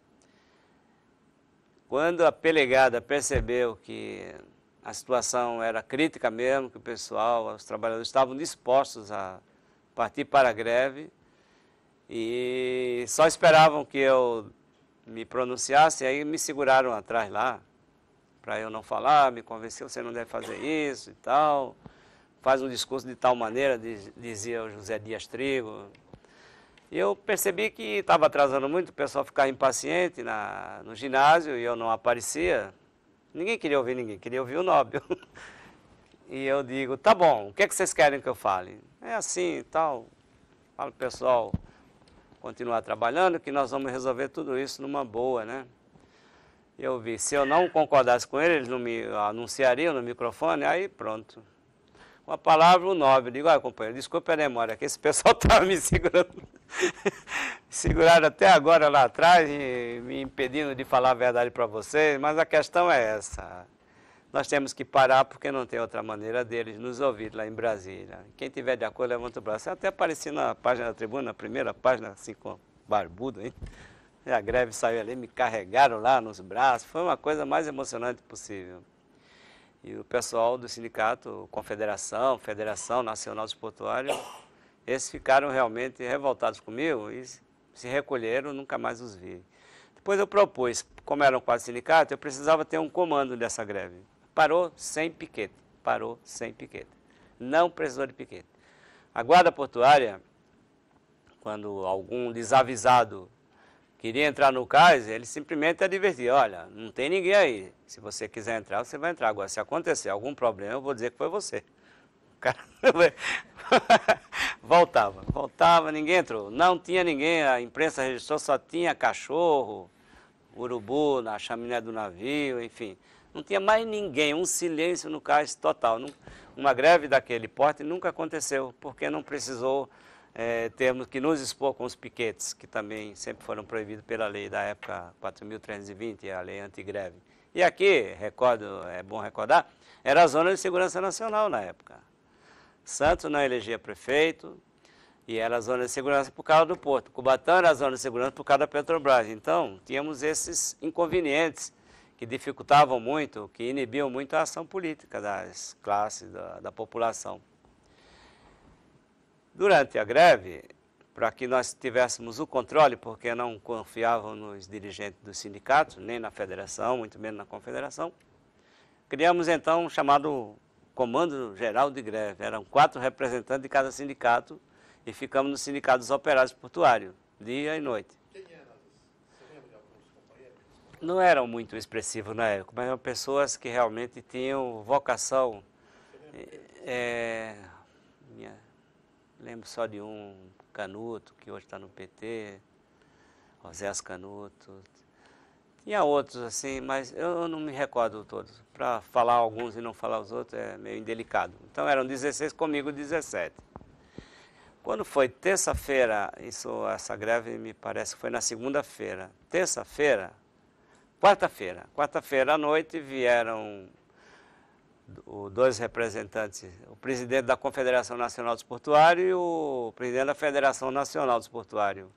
Quando a pelegada percebeu que a situação era crítica mesmo, que o pessoal, os trabalhadores estavam dispostos a partir para a greve e só esperavam que eu me pronunciasse, aí me seguraram atrás lá, para eu não falar, me convenceu, você não deve fazer isso e tal, faz um discurso de tal maneira, dizia o José Dias Trigo. E eu percebi que estava atrasando muito, o pessoal ficava impaciente no ginásio e eu não aparecia. Ninguém queria ouvir ninguém, queria ouvir o Nóbio. E eu digo, tá bom, o que é que vocês querem que eu fale? É assim e tal, fala pro pessoal continuar trabalhando, que nós vamos resolver tudo isso numa boa, né? Eu vi, se eu não concordasse com ele, eles não me anunciariam no microfone, aí pronto. Com a palavra, o Nóbio, digo, olha companheiro, desculpe a demora, que esse pessoal estava me segurando. Seguraram até agora lá atrás, e me impedindo de falar a verdade para vocês, mas a questão é essa. Nós temos que parar porque não tem outra maneira deles nos ouvir lá em Brasília. Quem tiver de acordo, levanta o braço. Eu até apareci na página da tribuna, na primeira página, assim com barbudo, hein? E a greve saiu ali, me carregaram lá nos braços, foi uma coisa mais emocionante possível. E o pessoal do sindicato, Confederação, Federação Nacional dos Portuários, esses ficaram realmente revoltados comigo e se recolheram, nunca mais os vi. Depois eu propus, como eram 4 sindicatos, eu precisava ter um comando dessa greve. Parou sem piquete, parou sem piquete. Não precisou de piquete. A guarda portuária, quando algum desavisado queria entrar no cais, ele simplesmente advertia, olha, não tem ninguém aí. Se você quiser entrar, você vai entrar. Agora, se acontecer algum problema, eu vou dizer que foi você. O cara voltava, ninguém entrou. Não tinha ninguém, a imprensa registrou, só tinha cachorro, urubu na chaminé do navio, enfim. Não tinha mais ninguém, um silêncio no cais total. Uma greve daquele porte nunca aconteceu, porque não precisou termos que nos expor com os piquetes, que também sempre foram proibidos pela lei da época 4.320, a lei antigreve. E aqui, é bom recordar, era a Zona de Segurança Nacional na época. Santos não elegia prefeito, e era a Zona de Segurança por causa do Porto. Cubatão era a Zona de Segurança por causa da Petrobras. Então, tínhamos esses inconvenientes que dificultavam muito, que inibiam muito a ação política das classes, da população. Durante a greve, para que nós tivéssemos o controle, porque não confiavam nos dirigentes dos sindicatos, nem na federação, muito menos na confederação, criamos então um chamado Comando Geral de Greve. Eram 4 representantes de cada sindicato e ficamos no Sindicato dos Operários Portuários, dia e noite. Quem eram? Você lembra de alguns companheiros? Não eram muito expressivos na época, mas eram pessoas que realmente tinham vocação. Lembro só de um, Canuto, que hoje está no PT, Osés Canuto. Tinha outros assim, mas eu não me recordo todos. Para falar alguns e não falar os outros é meio indelicado. Então eram 16, comigo 17. Quando foi terça-feira, essa greve me parece que foi na segunda-feira. Quarta-feira à noite vieram 2 representantes, o presidente da Confederação Nacional dos Portuários e o presidente da Federação Nacional dos Portuários.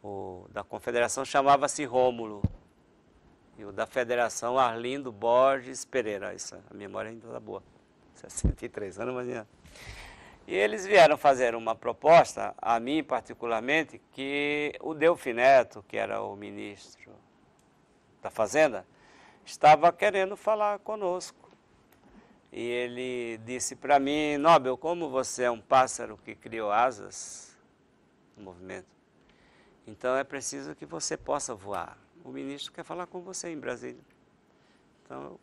O da Confederação chamava-se Rômulo e o da Federação Arlindo Borges Pereira. A memória ainda está boa, 63 anos, mas... E eles vieram fazer uma proposta, a mim particularmente, que o Delfim Neto, que era o ministro da Fazenda, estava querendo falar conosco. E ele disse para mim: Nobel, como você é um pássaro que criou asas no movimento, então é preciso que você possa voar. O ministro quer falar com você em Brasília. Então,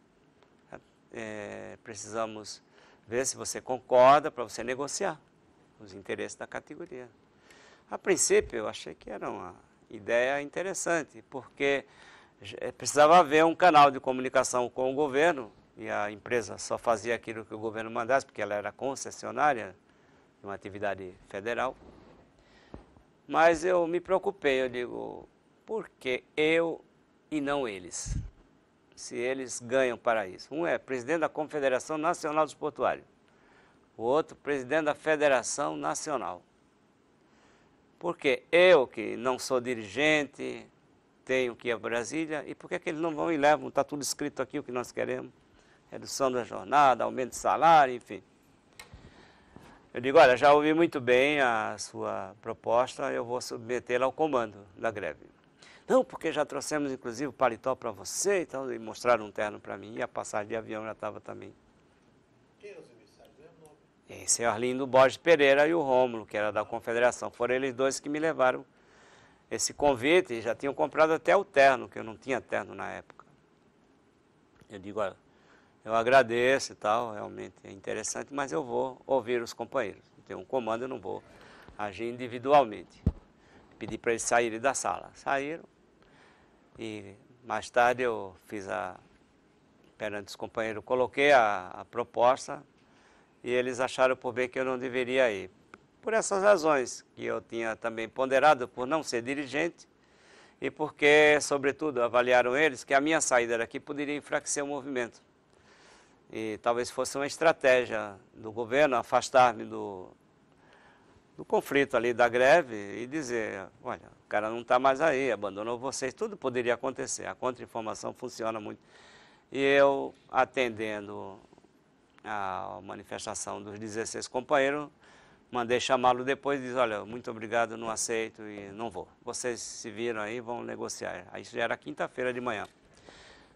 precisamos ver se você concorda para você negociar os interesses da categoria. A princípio, eu achei que era uma ideia interessante, porque precisava haver um canal de comunicação com o governo, e a empresa só fazia aquilo que o governo mandasse, porque ela era concessionária de uma atividade federal. Mas eu me preocupei, eu digo, por que eu e não eles? Se eles ganham para isso. Um é presidente da Confederação Nacional dos Portuários, o outro presidente da Federação Nacional. Porque eu, que não sou dirigente, tenho que ir a Brasília, e por que eles não vão e levam? Está tudo escrito aqui o que nós queremos. Redução da jornada, aumento de salário, enfim. Eu digo, olha, já ouvi muito bem a sua proposta, eu vou submetê-la ao comando da greve. Não, porque já trouxemos, inclusive, o paletó para você e tal, e mostraram um terno para mim, e a passagem de avião já estava também. Quem eram os emissários? Lembra o nome? Esse é o Arlindo Borges Pereira e o Rômulo, que era da Confederação. Foram eles 2 que me levaram esse convite, e já tinham comprado até o terno, que eu não tinha terno na época. Eu digo, olha, eu agradeço e tal, realmente é interessante, mas eu vou ouvir os companheiros. Tem um comando, eu não vou agir individualmente. Pedi para eles saírem da sala. Saíram. E mais tarde eu fiz perante os companheiros, coloquei a proposta e eles acharam por bem que eu não deveria ir. Por essas razões que eu tinha também ponderado, por não ser dirigente e porque, sobretudo, avaliaram eles que a minha saída daqui poderia enfraquecer o movimento. E talvez fosse uma estratégia do governo afastar-me do conflito ali da greve e dizer, olha, o cara não está mais aí, abandonou vocês, tudo poderia acontecer, a contra-informação funciona muito. E eu, atendendo a manifestação dos 16 companheiros, mandei chamá-lo depois e disse, olha, muito obrigado, não aceito e não vou. Vocês se viram aí, vão negociar. Aí já era quinta-feira de manhã.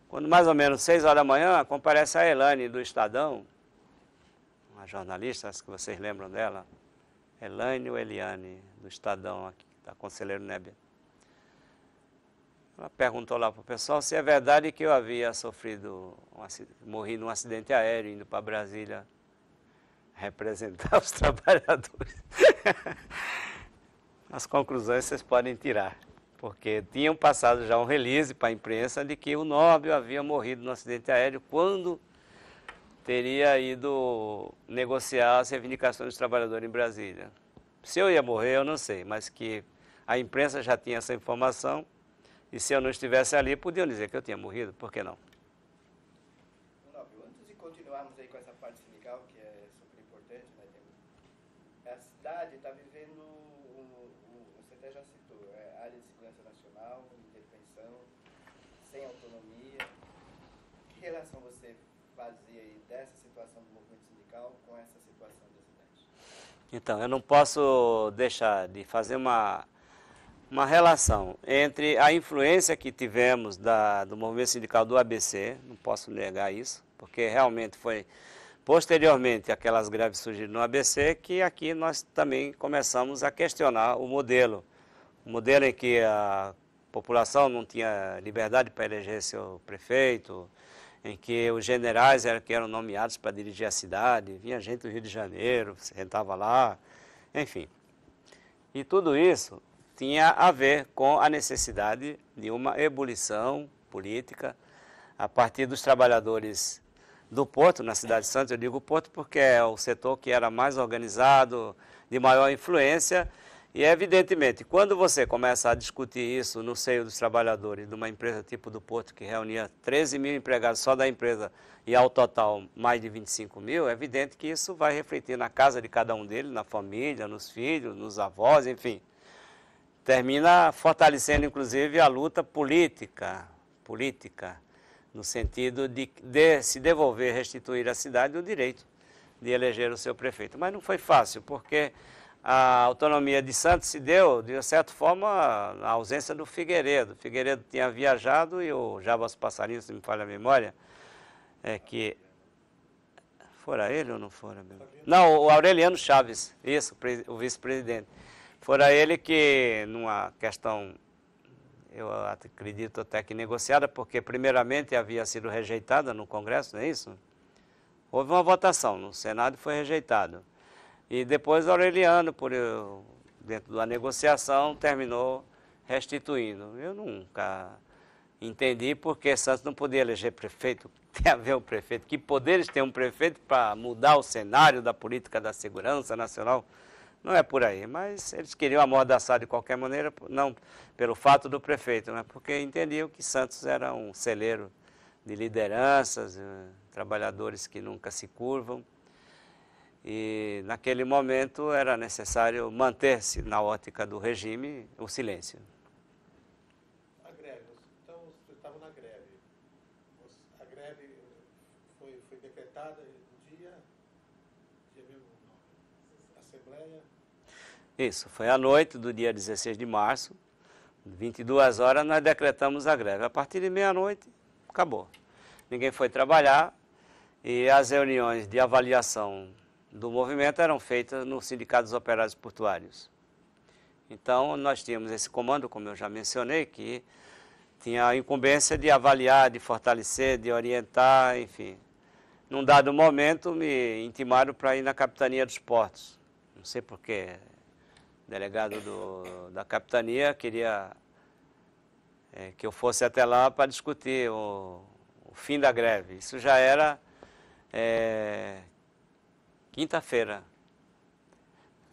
Quando mais ou menos 6 horas da manhã, comparece a Elane do Estadão, uma jornalista, acho que vocês lembram dela, Elane ou Eliane, do Estadão, aqui, da Conselheiro Nébia. Ela perguntou lá para o pessoal se é verdade que eu havia morri num acidente aéreo indo para Brasília representar os trabalhadores. As conclusões vocês podem tirar. porque tinham passado já um release para a imprensa de que o Nóbio havia morrido no acidente aéreo quando teria ido negociar as reivindicações dos trabalhadores em Brasília. Se eu ia morrer, eu não sei, mas que a imprensa já tinha essa informação, e se eu não estivesse ali, podiam dizer que eu tinha morrido, por que não? Nóbio, antes de continuarmos aí com essa parte sindical, que é super importante, né, a cidade está vivendo, você até já citou, área de segurança nacional, intervenção, sem autonomia. Que relação você fazia aí dessa situação do movimento sindical com essa situação da cidade? Então, eu não posso deixar de fazer uma relação entre a influência que tivemos do movimento sindical do ABC, não posso negar isso, porque realmente foi posteriormente aquelas greves surgiram no ABC que aqui nós também começamos a questionar o modelo em que a população não tinha liberdade para eleger seu prefeito, em que os generais eram nomeados para dirigir a cidade, vinha gente do Rio de Janeiro, se sentava lá, enfim. E tudo isso tinha a ver com a necessidade de uma ebulição política a partir dos trabalhadores do Porto, na cidade de Santos. Eu digo Porto porque é o setor que era mais organizado, de maior influência, e evidentemente, quando você começa a discutir isso no seio dos trabalhadores de uma empresa tipo do Porto, que reunia 13 mil empregados só da empresa e ao total mais de 25 mil, é evidente que isso vai refletir na casa de cada um deles, na família, nos filhos, nos avós, enfim. Termina fortalecendo, inclusive, a luta política, no sentido de se devolver, restituir à cidade o direito de eleger o seu prefeito. Mas não foi fácil, porque a autonomia de Santos se deu, de certa forma, na ausência do Figueiredo. O Figueiredo tinha viajado e o Jabas Passarinho, se me falha a memória, que... Fora ele ou não fora mesmo? Não, o Aureliano Chaves, isso, o vice-presidente. Fora ele que, numa questão, eu acredito até que negociada, porque primeiramente havia sido rejeitada no Congresso, não é isso? Houve uma votação no Senado e foi rejeitado. E depois Aureliano, dentro da negociação, terminou restituindo. Eu nunca entendi porque Santos não podia eleger prefeito. Tem a ver o prefeito. Que poderes tem um prefeito para mudar o cenário da política da segurança nacional? Não é por aí, mas eles queriam amordaçar de qualquer maneira, não pelo fato do prefeito, mas porque entendiam que Santos era um celeiro de lideranças, trabalhadores que nunca se curvam. E naquele momento era necessário manter-se na ótica do regime o silêncio. A greve, então você estava na greve. A greve foi decretada no dia mesmo, na Assembleia? Isso, foi à noite do dia 16 de março, 22 horas, nós decretamos a greve. A partir de meia-noite, acabou. Ninguém foi trabalhar e as reuniões de avaliação do movimento eram feitas no Sindicato dos Operários Portuários. Então, nós tínhamos esse comando, como eu já mencionei, que tinha a incumbência de avaliar, de fortalecer, de orientar, enfim. Num dado momento, me intimaram para ir na Capitania dos Portos. Não sei porquê. O delegado da Capitania queria que eu fosse até lá para discutir o fim da greve. Isso já era quinta-feira.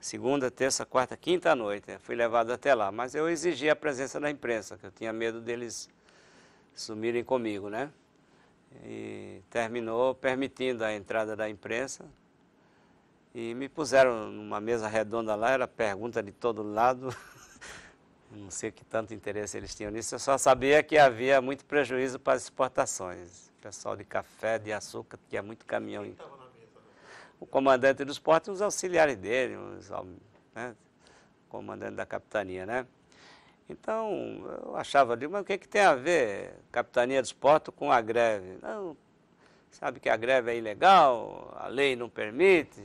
Segunda, terça, quarta, quinta à noite. Fui levado até lá, mas eu exigi a presença da imprensa, que eu tinha medo deles sumirem comigo, né? E terminou permitindo a entrada da imprensa. E me puseram numa mesa redonda lá, era pergunta de todo lado. Não sei que tanto interesse eles tinham nisso, eu só sabia que havia muito prejuízo para as exportações. O pessoal de café, de açúcar, tinha muito caminhão. Quem estava na mesa? O comandante dos portos, os auxiliares dele, né? O comandante da capitania, né? Então, eu achava, mas o que tem a ver capitania dos portos com a greve? Não, sabe que a greve é ilegal, a lei não permite,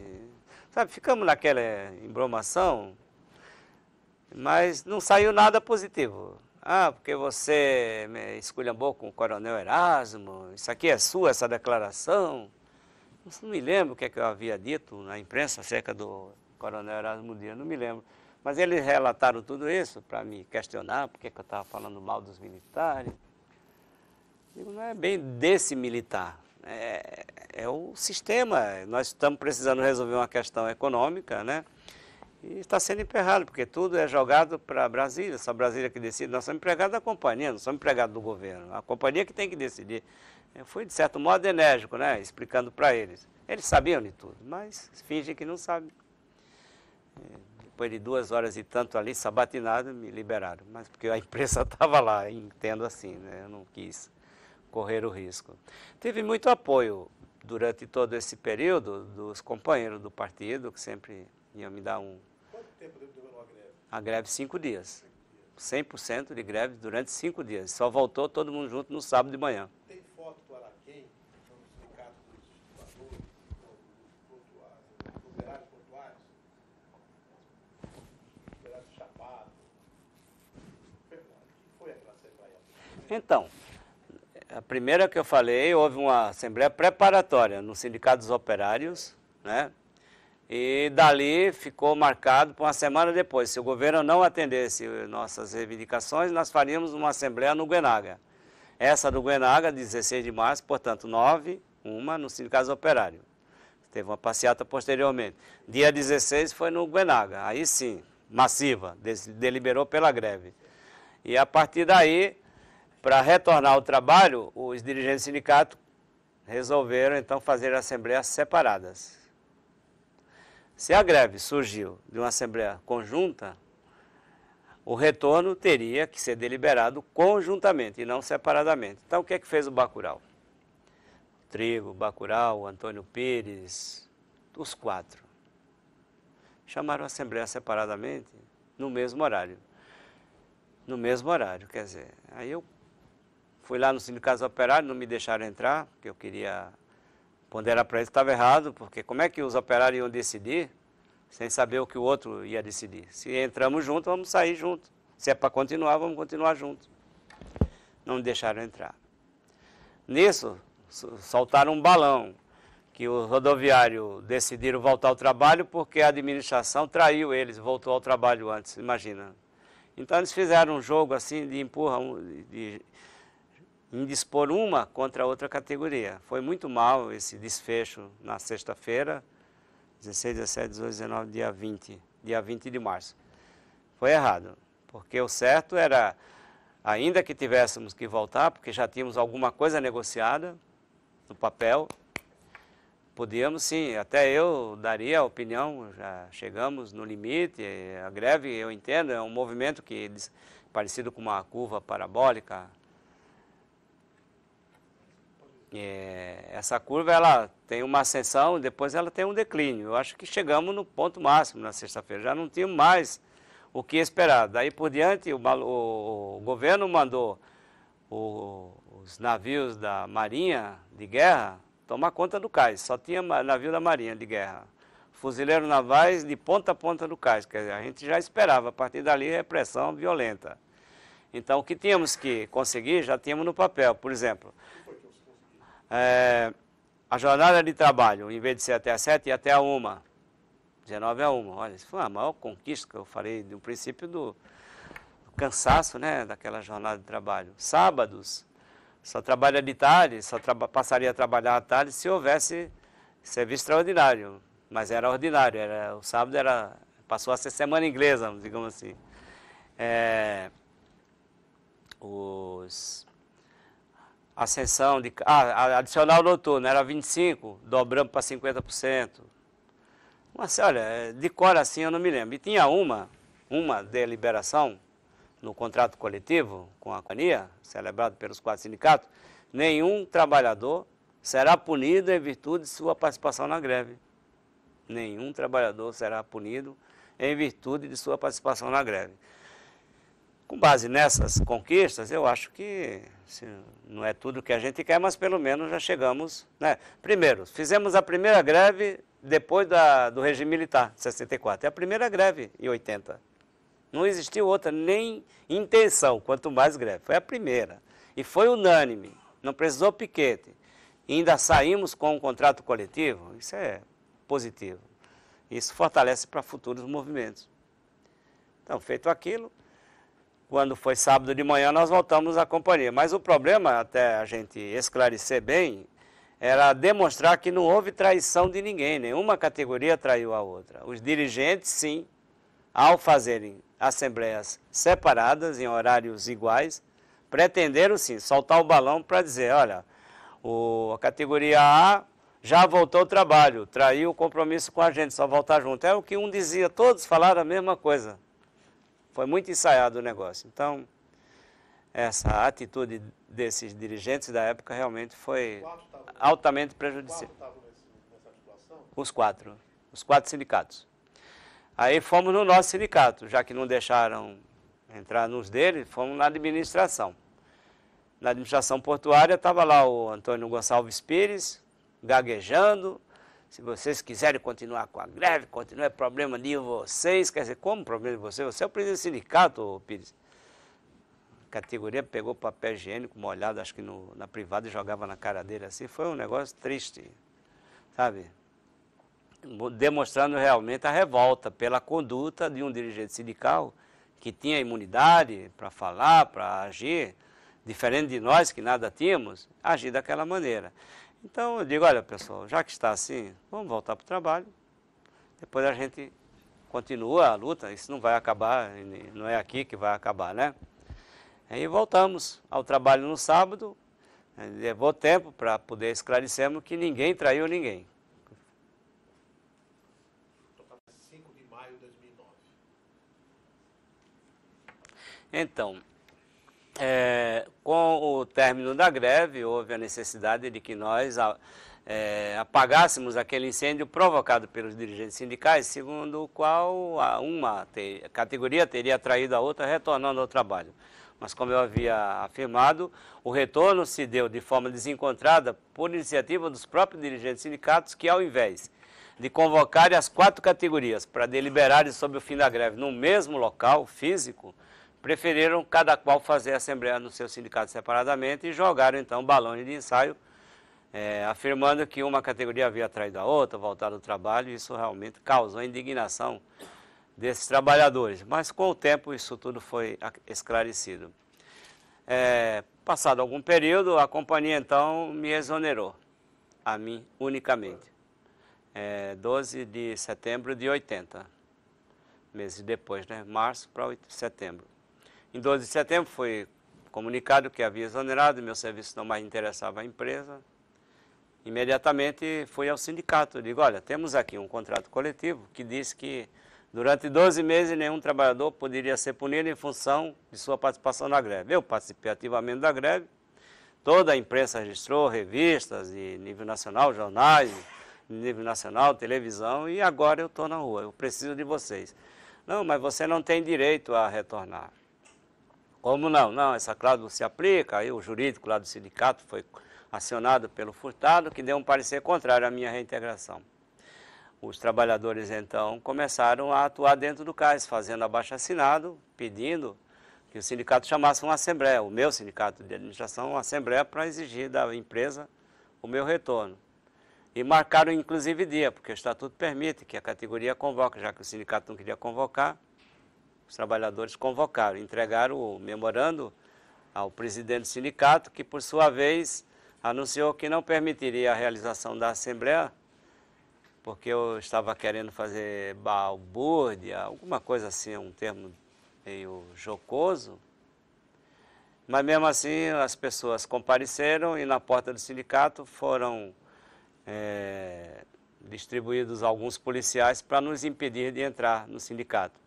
sabe, ficamos naquela embromação, mas não saiu nada positivo. Ah, porque você me esculhambou com o coronel Erasmo, isso aqui é sua, essa declaração. Não me lembro o que é que eu havia dito na imprensa acerca do coronel Erasmo Dias, não me lembro. Mas eles relataram tudo isso para me questionar, porque que eu estava falando mal dos militares. Digo, não é bem desse militar, é o sistema. Nós estamos precisando resolver uma questão econômica, né? E está sendo emperrado, porque tudo é jogado para Brasília, só Brasília que decide. Nós somos empregados da companhia, não somos empregados do governo. A companhia que tem que decidir. Eu fui, de certo modo, enérgico, né? Explicando para eles. Eles sabiam de tudo, mas fingem que não sabem. Depois de 2 horas e tanto ali, sabatinado, me liberaram. Mas porque a imprensa estava lá, entendo assim, né? Eu não quis correr o risco. Teve muito apoio durante todo esse período dos companheiros do partido, que sempre iam me dar um... Quanto tempo demorou a greve? A greve 5 dias. 100% de greve durante 5 dias. Só voltou todo mundo junto no sábado de manhã. Tem foto do Araquém, no sindicato dos operários portuários? Operários chapados. O que foi aquela assembleia? Então, a primeira que eu falei, houve uma assembleia preparatória no Sindicato dos Operários, né? E dali ficou marcado para uma semana depois. Se o governo não atendesse nossas reivindicações, nós faríamos uma assembleia no Guenaga. Essa do Guenaga, 16 de março, portanto, 9, uma no Sindicato Operário. Teve uma passeata posteriormente. Dia 16 foi no Guenaga, aí sim, massiva, deliberou pela greve. E a partir daí, para retornar ao trabalho, os dirigentes do sindicato resolveram então fazer assembleias separadas. Se a greve surgiu de uma assembleia conjunta, o retorno teria que ser deliberado conjuntamente e não separadamente. Então, o que é que fez o Bacurau? Trigo, Bacurau, Antônio Pires, os 4. Chamaram a assembleia separadamente no mesmo horário. No mesmo horário, quer dizer, aí eu fui lá no Sindicato Operário, não me deixaram entrar, porque eu queria ponderar para eles que estava errado, porque como é que os operários iam decidir sem saber o que o outro ia decidir? Se entramos juntos, vamos sair juntos. Se é para continuar, vamos continuar juntos. Não me deixaram entrar. Nisso, soltaram um balão, que os rodoviários decidiram voltar ao trabalho porque a administração traiu eles, voltou ao trabalho antes, imagina. Então eles fizeram um jogo assim de empurra, de indispor uma contra a outra categoria. Foi muito mal esse desfecho na sexta-feira, 16, 17, 18, 19, dia 20 de março. Foi errado, porque o certo era, ainda que tivéssemos que voltar, porque já tínhamos alguma coisa negociada no papel, podíamos sim, até eu daria a opinião, já chegamos no limite, a greve, eu entendo, é um movimento que parecido com uma curva parabólica. Essa curva ela tem uma ascensão, depois ela tem um declínio. Eu acho que chegamos no ponto máximo na sexta-feira, já não tínhamos mais o que esperar. Daí por diante o governo mandou os navios da Marinha de Guerra tomar conta do cais, só tinha navio da Marinha de Guerra. Fuzileiros navais de ponta a ponta do cais, quer dizer, a gente já esperava, a partir dali repressão violenta. Então o que tínhamos que conseguir já tínhamos no papel, por exemplo. A jornada de trabalho, em vez de ser até às 7, ia até a 1, 19 a 1. Olha, isso foi a maior conquista que eu falei no princípio do cansaço, né, daquela jornada de trabalho. Sábados, só trabalha de tarde, passaria a trabalhar à tarde se houvesse serviço extraordinário, mas era ordinário, o sábado passou a ser semana inglesa, digamos assim. Ascensão de... adicional noturno, era 25%, dobramos para 50%. Mas, olha, de cor assim eu não me lembro. E tinha uma deliberação no contrato coletivo com a companhia, celebrado pelos 4 sindicatos, nenhum trabalhador será punido em virtude de sua participação na greve. Nenhum trabalhador será punido em virtude de sua participação na greve. Com base nessas conquistas, eu acho que não é tudo que a gente quer, mas pelo menos já chegamos, né? Primeiro, fizemos a primeira greve depois do regime militar, 64. É a primeira greve em 80. Não existiu outra, nem intenção, quanto mais greve. Foi a primeira. E foi unânime, não precisou piquete. E ainda saímos com um contrato coletivo, isso é positivo. Isso fortalece para futuros movimentos. Então, feito aquilo, quando foi sábado de manhã, nós voltamos à companhia. Mas o problema, até a gente esclarecer bem, era demonstrar que não houve traição de ninguém, nenhuma categoria traiu a outra. Os dirigentes, sim, ao fazerem assembleias separadas, em horários iguais, pretenderam, sim, soltar o balão para dizer, olha, a categoria A já voltou ao trabalho, traiu o compromisso com a gente, só voltar junto. É o que um dizia, todos falaram a mesma coisa. Foi muito ensaiado o negócio. Então, essa atitude desses dirigentes da época realmente foi altamente prejudicial. Nessa articulação? Os quatro sindicatos. Aí fomos no nosso sindicato, já que não deixaram entrar nos deles, fomos na administração. Na administração portuária estava lá o Antônio Gonçalves Pires, gaguejando. Se vocês quiserem continuar com a greve, continua, é problema de vocês. Quer dizer, como problema de vocês? Você é o presidente do sindicato, Pires. A categoria pegou papel higiênico molhado, acho que na privada, e jogava na cara dele assim. Foi um negócio triste, sabe? Demonstrando realmente a revolta pela conduta de um dirigente sindical que tinha imunidade para falar, para agir, diferente de nós que nada tínhamos, agir daquela maneira. Então eu digo, olha pessoal, já que está assim, vamos voltar para o trabalho, depois a gente continua a luta, isso não vai acabar, não é aqui que vai acabar, né? Aí voltamos ao trabalho no sábado, levou tempo para poder esclarecermos que ninguém traiu ninguém. 5 de maio de 2009. Então, com o término da greve, houve a necessidade de que nós apagássemos aquele incêndio provocado pelos dirigentes sindicais, segundo o qual uma categoria teria traído a outra, retornando ao trabalho. Mas, como eu havia afirmado, o retorno se deu de forma desencontrada por iniciativa dos próprios dirigentes sindicatos que, ao invés de convocarem as 4 categorias para deliberarem sobre o fim da greve no mesmo local físico, preferiram cada qual fazer a assembleia no seu sindicato separadamente e jogaram então balões de ensaio, afirmando que uma categoria havia traído a outra, voltado ao trabalho, e isso realmente causou a indignação desses trabalhadores. Mas com o tempo isso tudo foi esclarecido. Passado algum período, a companhia então me exonerou, a mim unicamente. 12 de setembro de 80, meses depois, né? Março para setembro. Em 12 de setembro foi comunicado que havia exonerado, meu serviço não mais interessava à empresa. Imediatamente fui ao sindicato, digo, olha, temos aqui um contrato coletivo que diz que durante 12 meses nenhum trabalhador poderia ser punido em função de sua participação na greve. Eu participei ativamente da greve, toda a imprensa registrou, revistas de nível nacional, jornais, de nível nacional, televisão, e agora eu estou na rua, eu preciso de vocês. Não, mas você não tem direito a retornar. Como não? Não, essa cláusula se aplica. Aí o jurídico lá do sindicato foi acionado pelo Furtado, que deu um parecer contrário à minha reintegração. Os trabalhadores, então, começaram a atuar dentro do CAIS, fazendo abaixo-assinado, pedindo que o sindicato chamasse uma assembleia, o meu sindicato de administração, uma assembleia para exigir da empresa o meu retorno. E marcaram, inclusive, dia, porque o estatuto permite que a categoria convoque, já que o sindicato não queria convocar, os trabalhadores convocaram, entregaram o memorando ao presidente do sindicato, que por sua vez anunciou que não permitiria a realização da assembleia, porque eu estava querendo fazer balbúrdia, alguma coisa assim, um termo meio jocoso. Mas mesmo assim as pessoas compareceram e na porta do sindicato foram distribuídos alguns policiais para nos impedir de entrar no sindicato.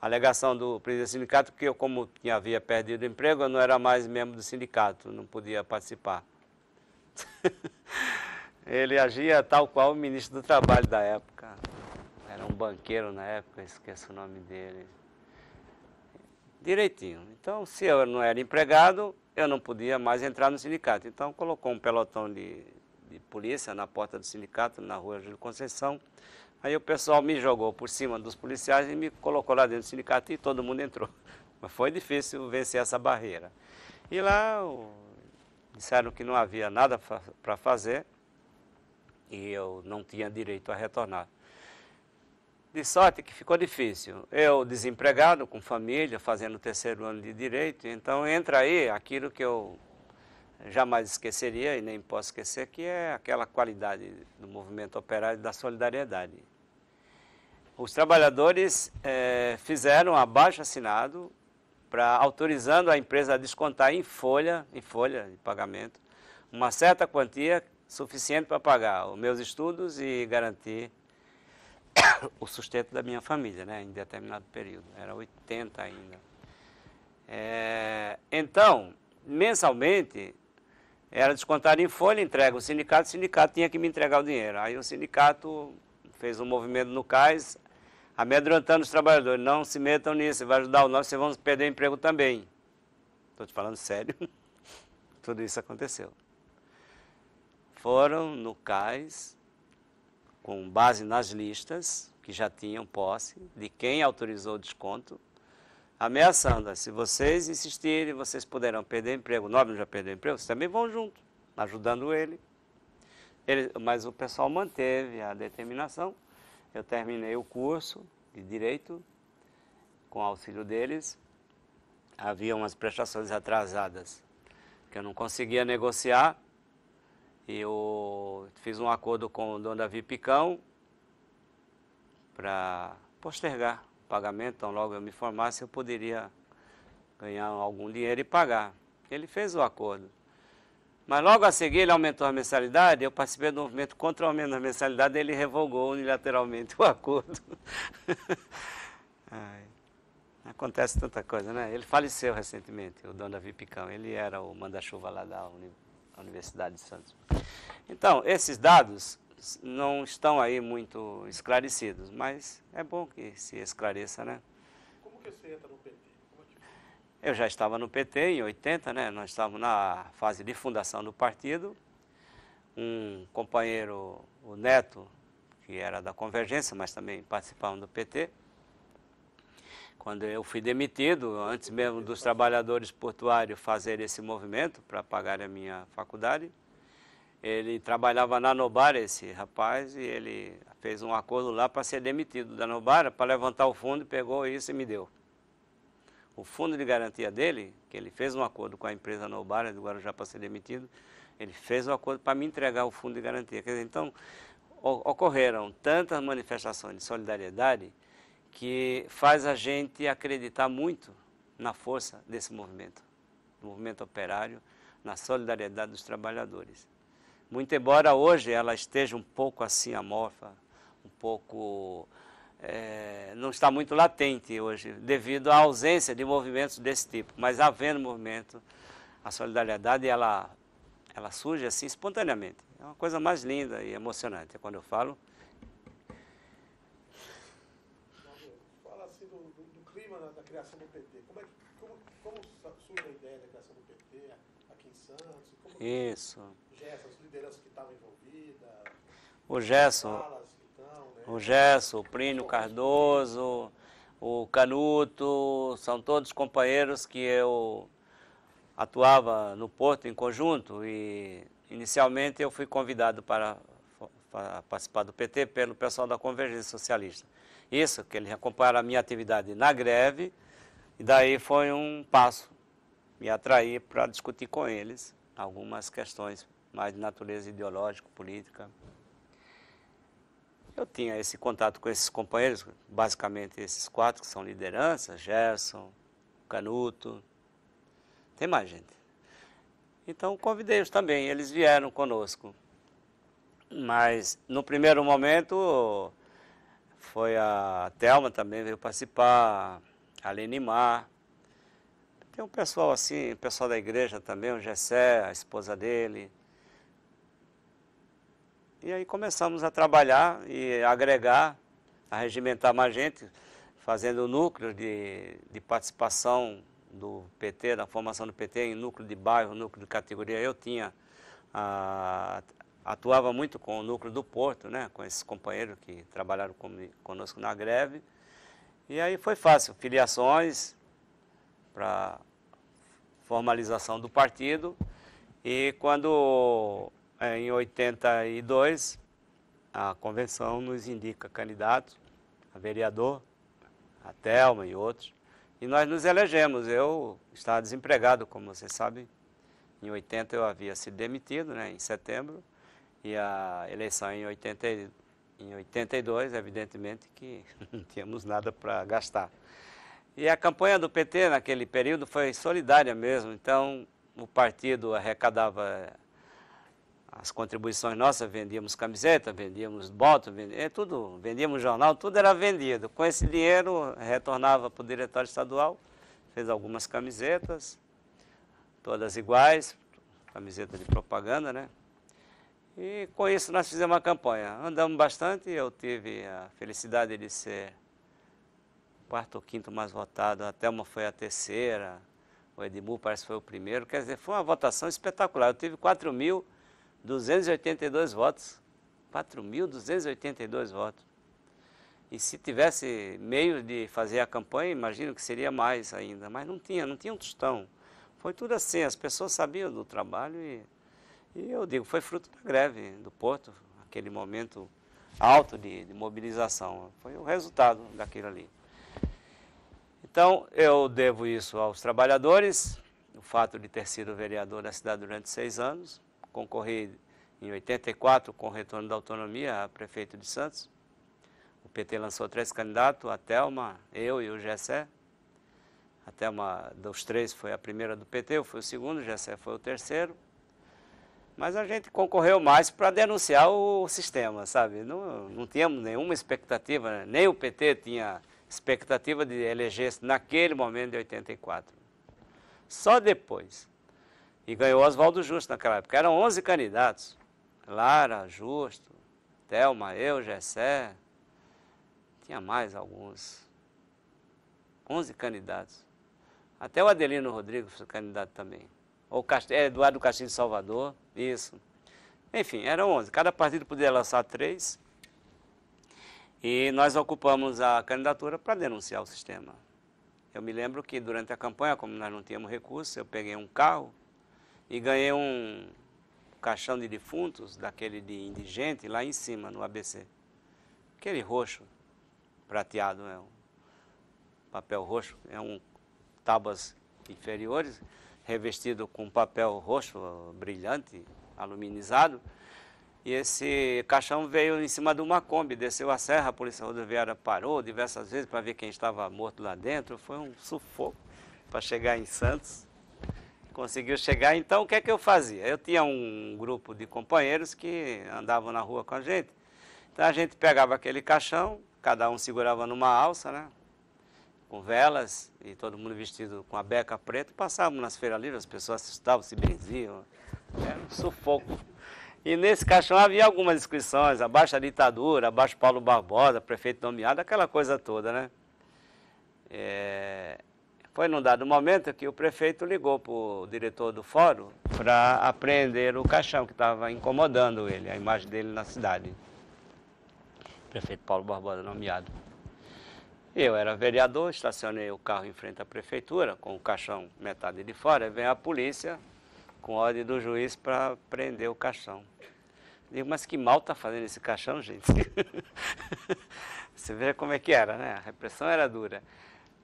A alegação do presidente do sindicato que eu, como havia perdido o emprego, eu não era mais membro do sindicato, não podia participar. Ele agia tal qual o ministro do Trabalho da época. Era um banqueiro na época, esqueço o nome dele. Direitinho. Então, se eu não era empregado, eu não podia mais entrar no sindicato. Então, colocou um pelotão de polícia na porta do sindicato, na rua Júlio Conceição. Aí o pessoal me jogou por cima dos policiais e me colocou lá dentro do sindicato e todo mundo entrou. Mas foi difícil vencer essa barreira. E lá disseram que não havia nada para fazer e eu não tinha direito a retornar. De sorte que ficou difícil. Eu desempregado, com família, fazendo o 3º ano de Direito, então entra aí aquilo que eu jamais esqueceria e nem posso esquecer, que é aquela qualidade do movimento operário e da solidariedade. Os trabalhadores fizeram abaixo-assinado autorizando a empresa a descontar em folha de pagamento, uma certa quantia suficiente para pagar os meus estudos e garantir o sustento da minha família, né, em determinado período. Era 80 ainda. Então, mensalmente, era descontado em folha, entrega o sindicato tinha que me entregar o dinheiro. Aí o sindicato fez um movimento no cais, amedrontando os trabalhadores: não se metam nisso, você vai ajudar o nosso, vocês vão perder o emprego também. Estou te falando sério. Tudo isso aconteceu. Foram no cais, com base nas listas, que já tinham posse, de quem autorizou o desconto, ameaçando: se vocês insistirem, vocês poderão perder o emprego. O Nobre já perdeu o emprego, vocês também vão junto, ajudando ele. Mas o pessoal manteve a determinação. Eu terminei o curso de Direito, com auxílio deles. Havia umas prestações atrasadas que eu não conseguia negociar. E eu fiz um acordo com o Dom Davi Picão para postergar o pagamento. Então, logo eu me formasse, eu poderia ganhar algum dinheiro e pagar. Ele fez o acordo. Mas logo a seguir ele aumentou a mensalidade, eu participei do movimento contra o aumento da mensalidade, ele revogou unilateralmente o acordo. Acontece tanta coisa, né? Ele faleceu recentemente, o Dom Davi Picão. Ele era o manda-chuva lá da Universidade de Santos. Então, esses dados não estão aí muito esclarecidos, mas é bom que se esclareça, né? Como que você entra no PT? Eu já estava no PT em 80, né? Nós estávamos na fase de fundação do partido. Um companheiro, o Neto, que era da Convergência, mas também participava do PT. Quando eu fui demitido, antes mesmo dos trabalhadores portuários fazerem esse movimento para pagar a minha faculdade, ele trabalhava na Nobara, esse rapaz, e ele fez um acordo lá para ser demitido da Nobara, para levantar o fundo, pegou isso e me deu. O fundo de garantia dele, que ele fez um acordo com a empresa Nobara do Guarujá para ser demitido, ele fez um acordo para me entregar o fundo de garantia. Quer dizer, então, ocorreram tantas manifestações de solidariedade que faz a gente acreditar muito na força desse movimento, do movimento operário, na solidariedade dos trabalhadores. Muito embora hoje ela esteja um pouco assim amorfa, um pouco... não está muito latente hoje, devido à ausência de movimentos desse tipo. Mas havendo movimento, a solidariedade ela surge assim espontaneamente. É uma coisa mais linda e emocionante, é quando eu falo. Fala assim do clima da criação do PT. Como surge a ideia da criação do PT aqui em Santos? Isso. As lideranças que estavam envolvidas. O Gesso, o Plínio Cardoso, o Canuto, são todos companheiros que eu atuava no Porto em conjunto, e inicialmente eu fui convidado para participar do PT pelo pessoal da Convergência Socialista. Isso, que eles acompanharam a minha atividade na greve, e daí foi um passo me atrair para discutir com eles algumas questões mais de natureza ideológica, política. Eu tinha esse contato com esses companheiros, basicamente esses 4 que são lideranças: Gerson, Canuto, tem mais gente. Então convidei-os também, eles vieram conosco. Mas no primeiro momento foi a Thelma também veio participar, a Lenimar. Tem um pessoal assim, pessoal da igreja também, o Gessé, a esposa dele. E aí começamos a trabalhar e agregar, a regimentar mais gente, fazendo o núcleo de participação do PT, da formação do PT, em núcleo de bairro, núcleo de categoria. Eu atuava muito com o núcleo do Porto, né, com esses companheiros que trabalharam conosco na greve. E aí foi fácil, filiações para formalização do partido. E quando, em 82, a convenção nos indica candidatos, vereador, a Thelma e outros. E nós nos elegemos. Eu estava desempregado, como vocês sabem. Em 80 eu havia sido demitido, né, em setembro. E a eleição em 82, evidentemente que não tínhamos nada para gastar. E a campanha do PT naquele período foi solidária mesmo. Então o partido arrecadava as contribuições nossas, vendíamos camiseta, vendíamos botas, tudo, vendíamos jornal, tudo era vendido. Com esse dinheiro, retornava para o diretório estadual, fez algumas camisetas, todas iguais, camiseta de propaganda, né? E com isso nós fizemos uma campanha. Andamos bastante, eu tive a felicidade de ser o quarto ou quinto mais votado, a Thelma foi a terceira, o Edmur parece que foi o primeiro, quer dizer, foi uma votação espetacular. Eu tive 4.282 votos. 4.282 votos. E se tivesse meio de fazer a campanha, imagino que seria mais ainda. Mas não tinha um tostão. Foi tudo assim, as pessoas sabiam do trabalho e eu digo, foi fruto da greve do Porto, aquele momento alto de mobilização. Foi o resultado daquilo ali. Então, eu devo isso aos trabalhadores, o fato de ter sido vereador da cidade durante 6 anos. Concorri em 84 com o retorno da autonomia a prefeito de Santos. O PT lançou 3 candidatos, a Thelma, eu e o Gessé. A Thelma dos 3 foi a primeira do PT, eu fui o segundo, o Gessé foi o terceiro. Mas a gente concorreu mais para denunciar o sistema, sabe? Não tínhamos nenhuma expectativa, né? Nem o PT tinha expectativa de eleger-se naquele momento de 84. Só depois. E ganhou Oswaldo Justo naquela época. Eram 11 candidatos. Lara, Justo, Thelma, eu, Gessé. Tinha mais alguns. 11 candidatos. Até o Adelino Rodrigues foi candidato também. Ou Eduardo Castilho de Salvador, isso. Enfim, eram 11. Cada partido podia lançar 3. E nós ocupamos a candidatura para denunciar o sistema. Eu me lembro que durante a campanha, como nós não tínhamos recursos, eu peguei um carro e ganhei um caixão de defuntos, daquele de indigente, lá em cima, no ABC. Aquele roxo, prateado, é um papel roxo, é um tábuas inferiores, revestido com papel roxo, brilhante, aluminizado. E esse caixão veio em cima de uma Kombi, desceu a serra, a polícia rodoviária parou diversas vezes para ver quem estava morto lá dentro. Foi um sufoco para chegar em Santos. Conseguiu chegar, então o que é que eu fazia? Eu tinha um grupo de companheiros que andavam na rua com a gente. Então a gente pegava aquele caixão, cada um segurava numa alça, né? Com velas, e todo mundo vestido com a beca preta. Passávamos nas feiras livres, as pessoas assustavam, se benziam. Era um sufoco. E nesse caixão havia algumas inscrições, abaixo a ditadura, abaixo Paulo Barbosa, prefeito nomeado, aquela coisa toda, né? Foi num dado momento que o prefeito ligou para o diretor do fórum para apreender o caixão que estava incomodando ele, a imagem dele na cidade. Prefeito Paulo Barbosa nomeado. Eu era vereador, estacionei o carro em frente à prefeitura, com o caixão metade de fora, vem a polícia com ordem do juiz para prender o caixão. Digo, mas que mal está fazendo esse caixão, gente? Você vê como é que era, né? A repressão era dura.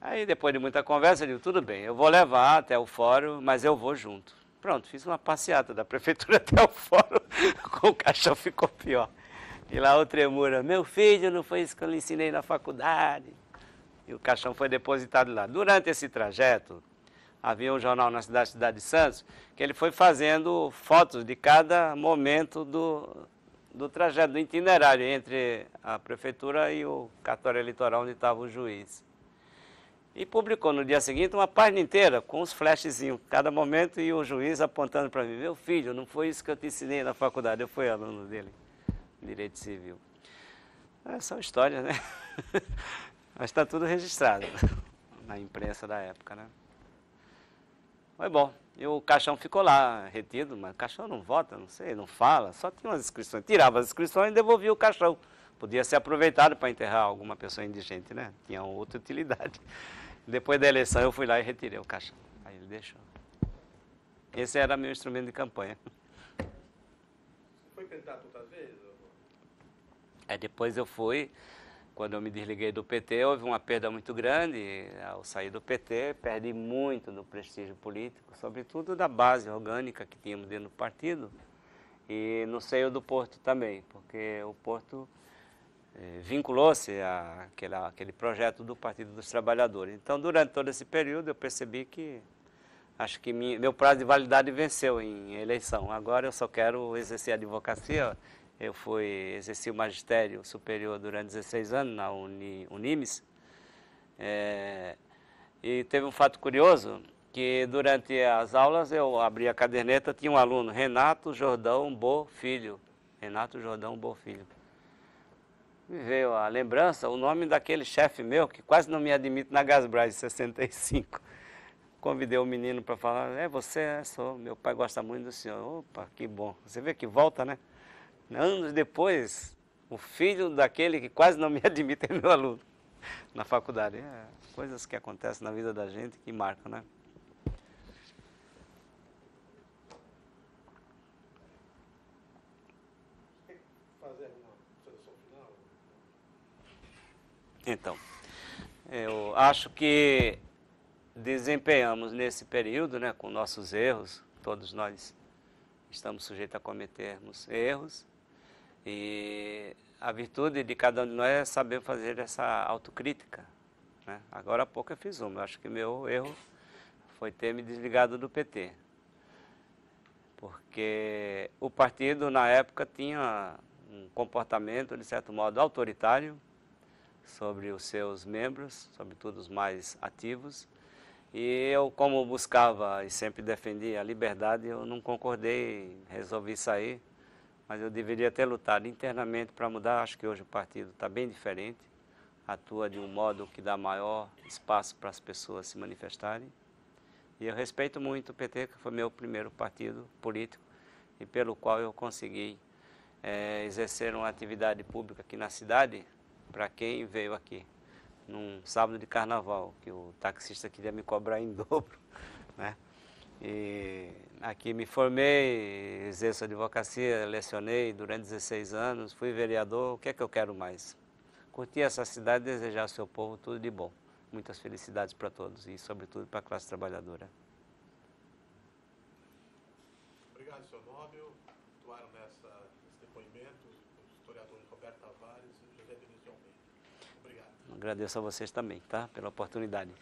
Aí, depois de muita conversa, eu digo, tudo bem, eu vou levar até o fórum, mas eu vou junto. Pronto, fiz uma passeata da prefeitura até o fórum, com o caixão ficou pior. E lá o Tremura, meu filho, não foi isso que eu lhe ensinei na faculdade. E o caixão foi depositado lá. Durante esse trajeto, havia um jornal na cidade de Santos, que ele foi fazendo fotos de cada momento do trajeto, do itinerário entre a prefeitura e o cartório eleitoral onde estava o juiz. E publicou no dia seguinte uma página inteira com os flashzinhos, cada momento, e o juiz apontando para mim, meu filho, não foi isso que eu te ensinei na faculdade, eu fui aluno dele, Direito Civil. São histórias, né? Mas está tudo registrado na imprensa da época, né? Foi bom. E o caixão ficou lá, retido, mas o caixão não vota, não sei, não fala, só tinha umas inscrições. Tirava as inscrições e devolvia o caixão. Podia ser aproveitado para enterrar alguma pessoa indigente, né? Tinha outra utilidade. Depois da eleição eu fui lá e retirei o caixão. Aí ele deixou. Esse era meu instrumento de campanha. Foi candidato outras vezes? Depois eu fui quando eu me desliguei do PT, houve uma perda muito grande. Ao sair do PT, perdi muito do prestígio político, sobretudo da base orgânica que tínhamos dentro do partido e no seio do Porto também, porque o Porto vinculou-se àquele projeto do Partido dos Trabalhadores. Então, durante todo esse período, eu percebi que acho que meu prazo de validade venceu em eleição. Agora eu só quero exercer a advocacia. Eu exerci o magistério superior durante 16 anos na Unimes. E teve um fato curioso, que durante as aulas eu abri a caderneta, tinha um aluno, Renato Jordão Bo Filho. Renato Jordão Bo Filho. Me veio a lembrança, o nome daquele chefe meu, que quase não me admite na Gasbras, de 65. Convidei o menino para falar, você, sou, meu pai gosta muito do senhor. Opa, que bom. Você vê que volta, né? Anos depois, o filho daquele que quase não me admite é meu aluno na faculdade. Coisas que acontecem na vida da gente que marcam, né? Quer fazer uma seleção final? Então, eu acho que desempenhamos nesse período, né, com nossos erros, todos nós estamos sujeitos a cometermos erros, e a virtude de cada um de nós é saber fazer essa autocrítica, né? Agora há pouco eu fiz uma, eu acho que meu erro foi ter me desligado do PT, porque o partido na época tinha um comportamento, de certo modo, autoritário sobre os seus membros, sobretudo os mais ativos. E eu, como buscava e sempre defendia a liberdade, eu não concordei, resolvi sair, mas eu deveria ter lutado internamente para mudar. Acho que hoje o partido está bem diferente, atua de um modo que dá maior espaço para as pessoas se manifestarem. E eu respeito muito o PT, que foi meu primeiro partido político e pelo qual eu consegui exercer uma atividade pública aqui na cidade para quem veio aqui num sábado de carnaval, que o taxista queria me cobrar em dobro, né? E aqui me formei, exerço advocacia, lecionei durante 16 anos, fui vereador. O que é que eu quero mais? Curtir essa cidade e desejar ao seu povo tudo de bom. Muitas felicidades para todos e, sobretudo, para a classe trabalhadora. Obrigado, senhor Nobel. Atuaram nesse depoimento os historiadores Roberto Tavares e José Benito de Almeida. Obrigado. Agradeço a vocês também, tá? Pela oportunidade.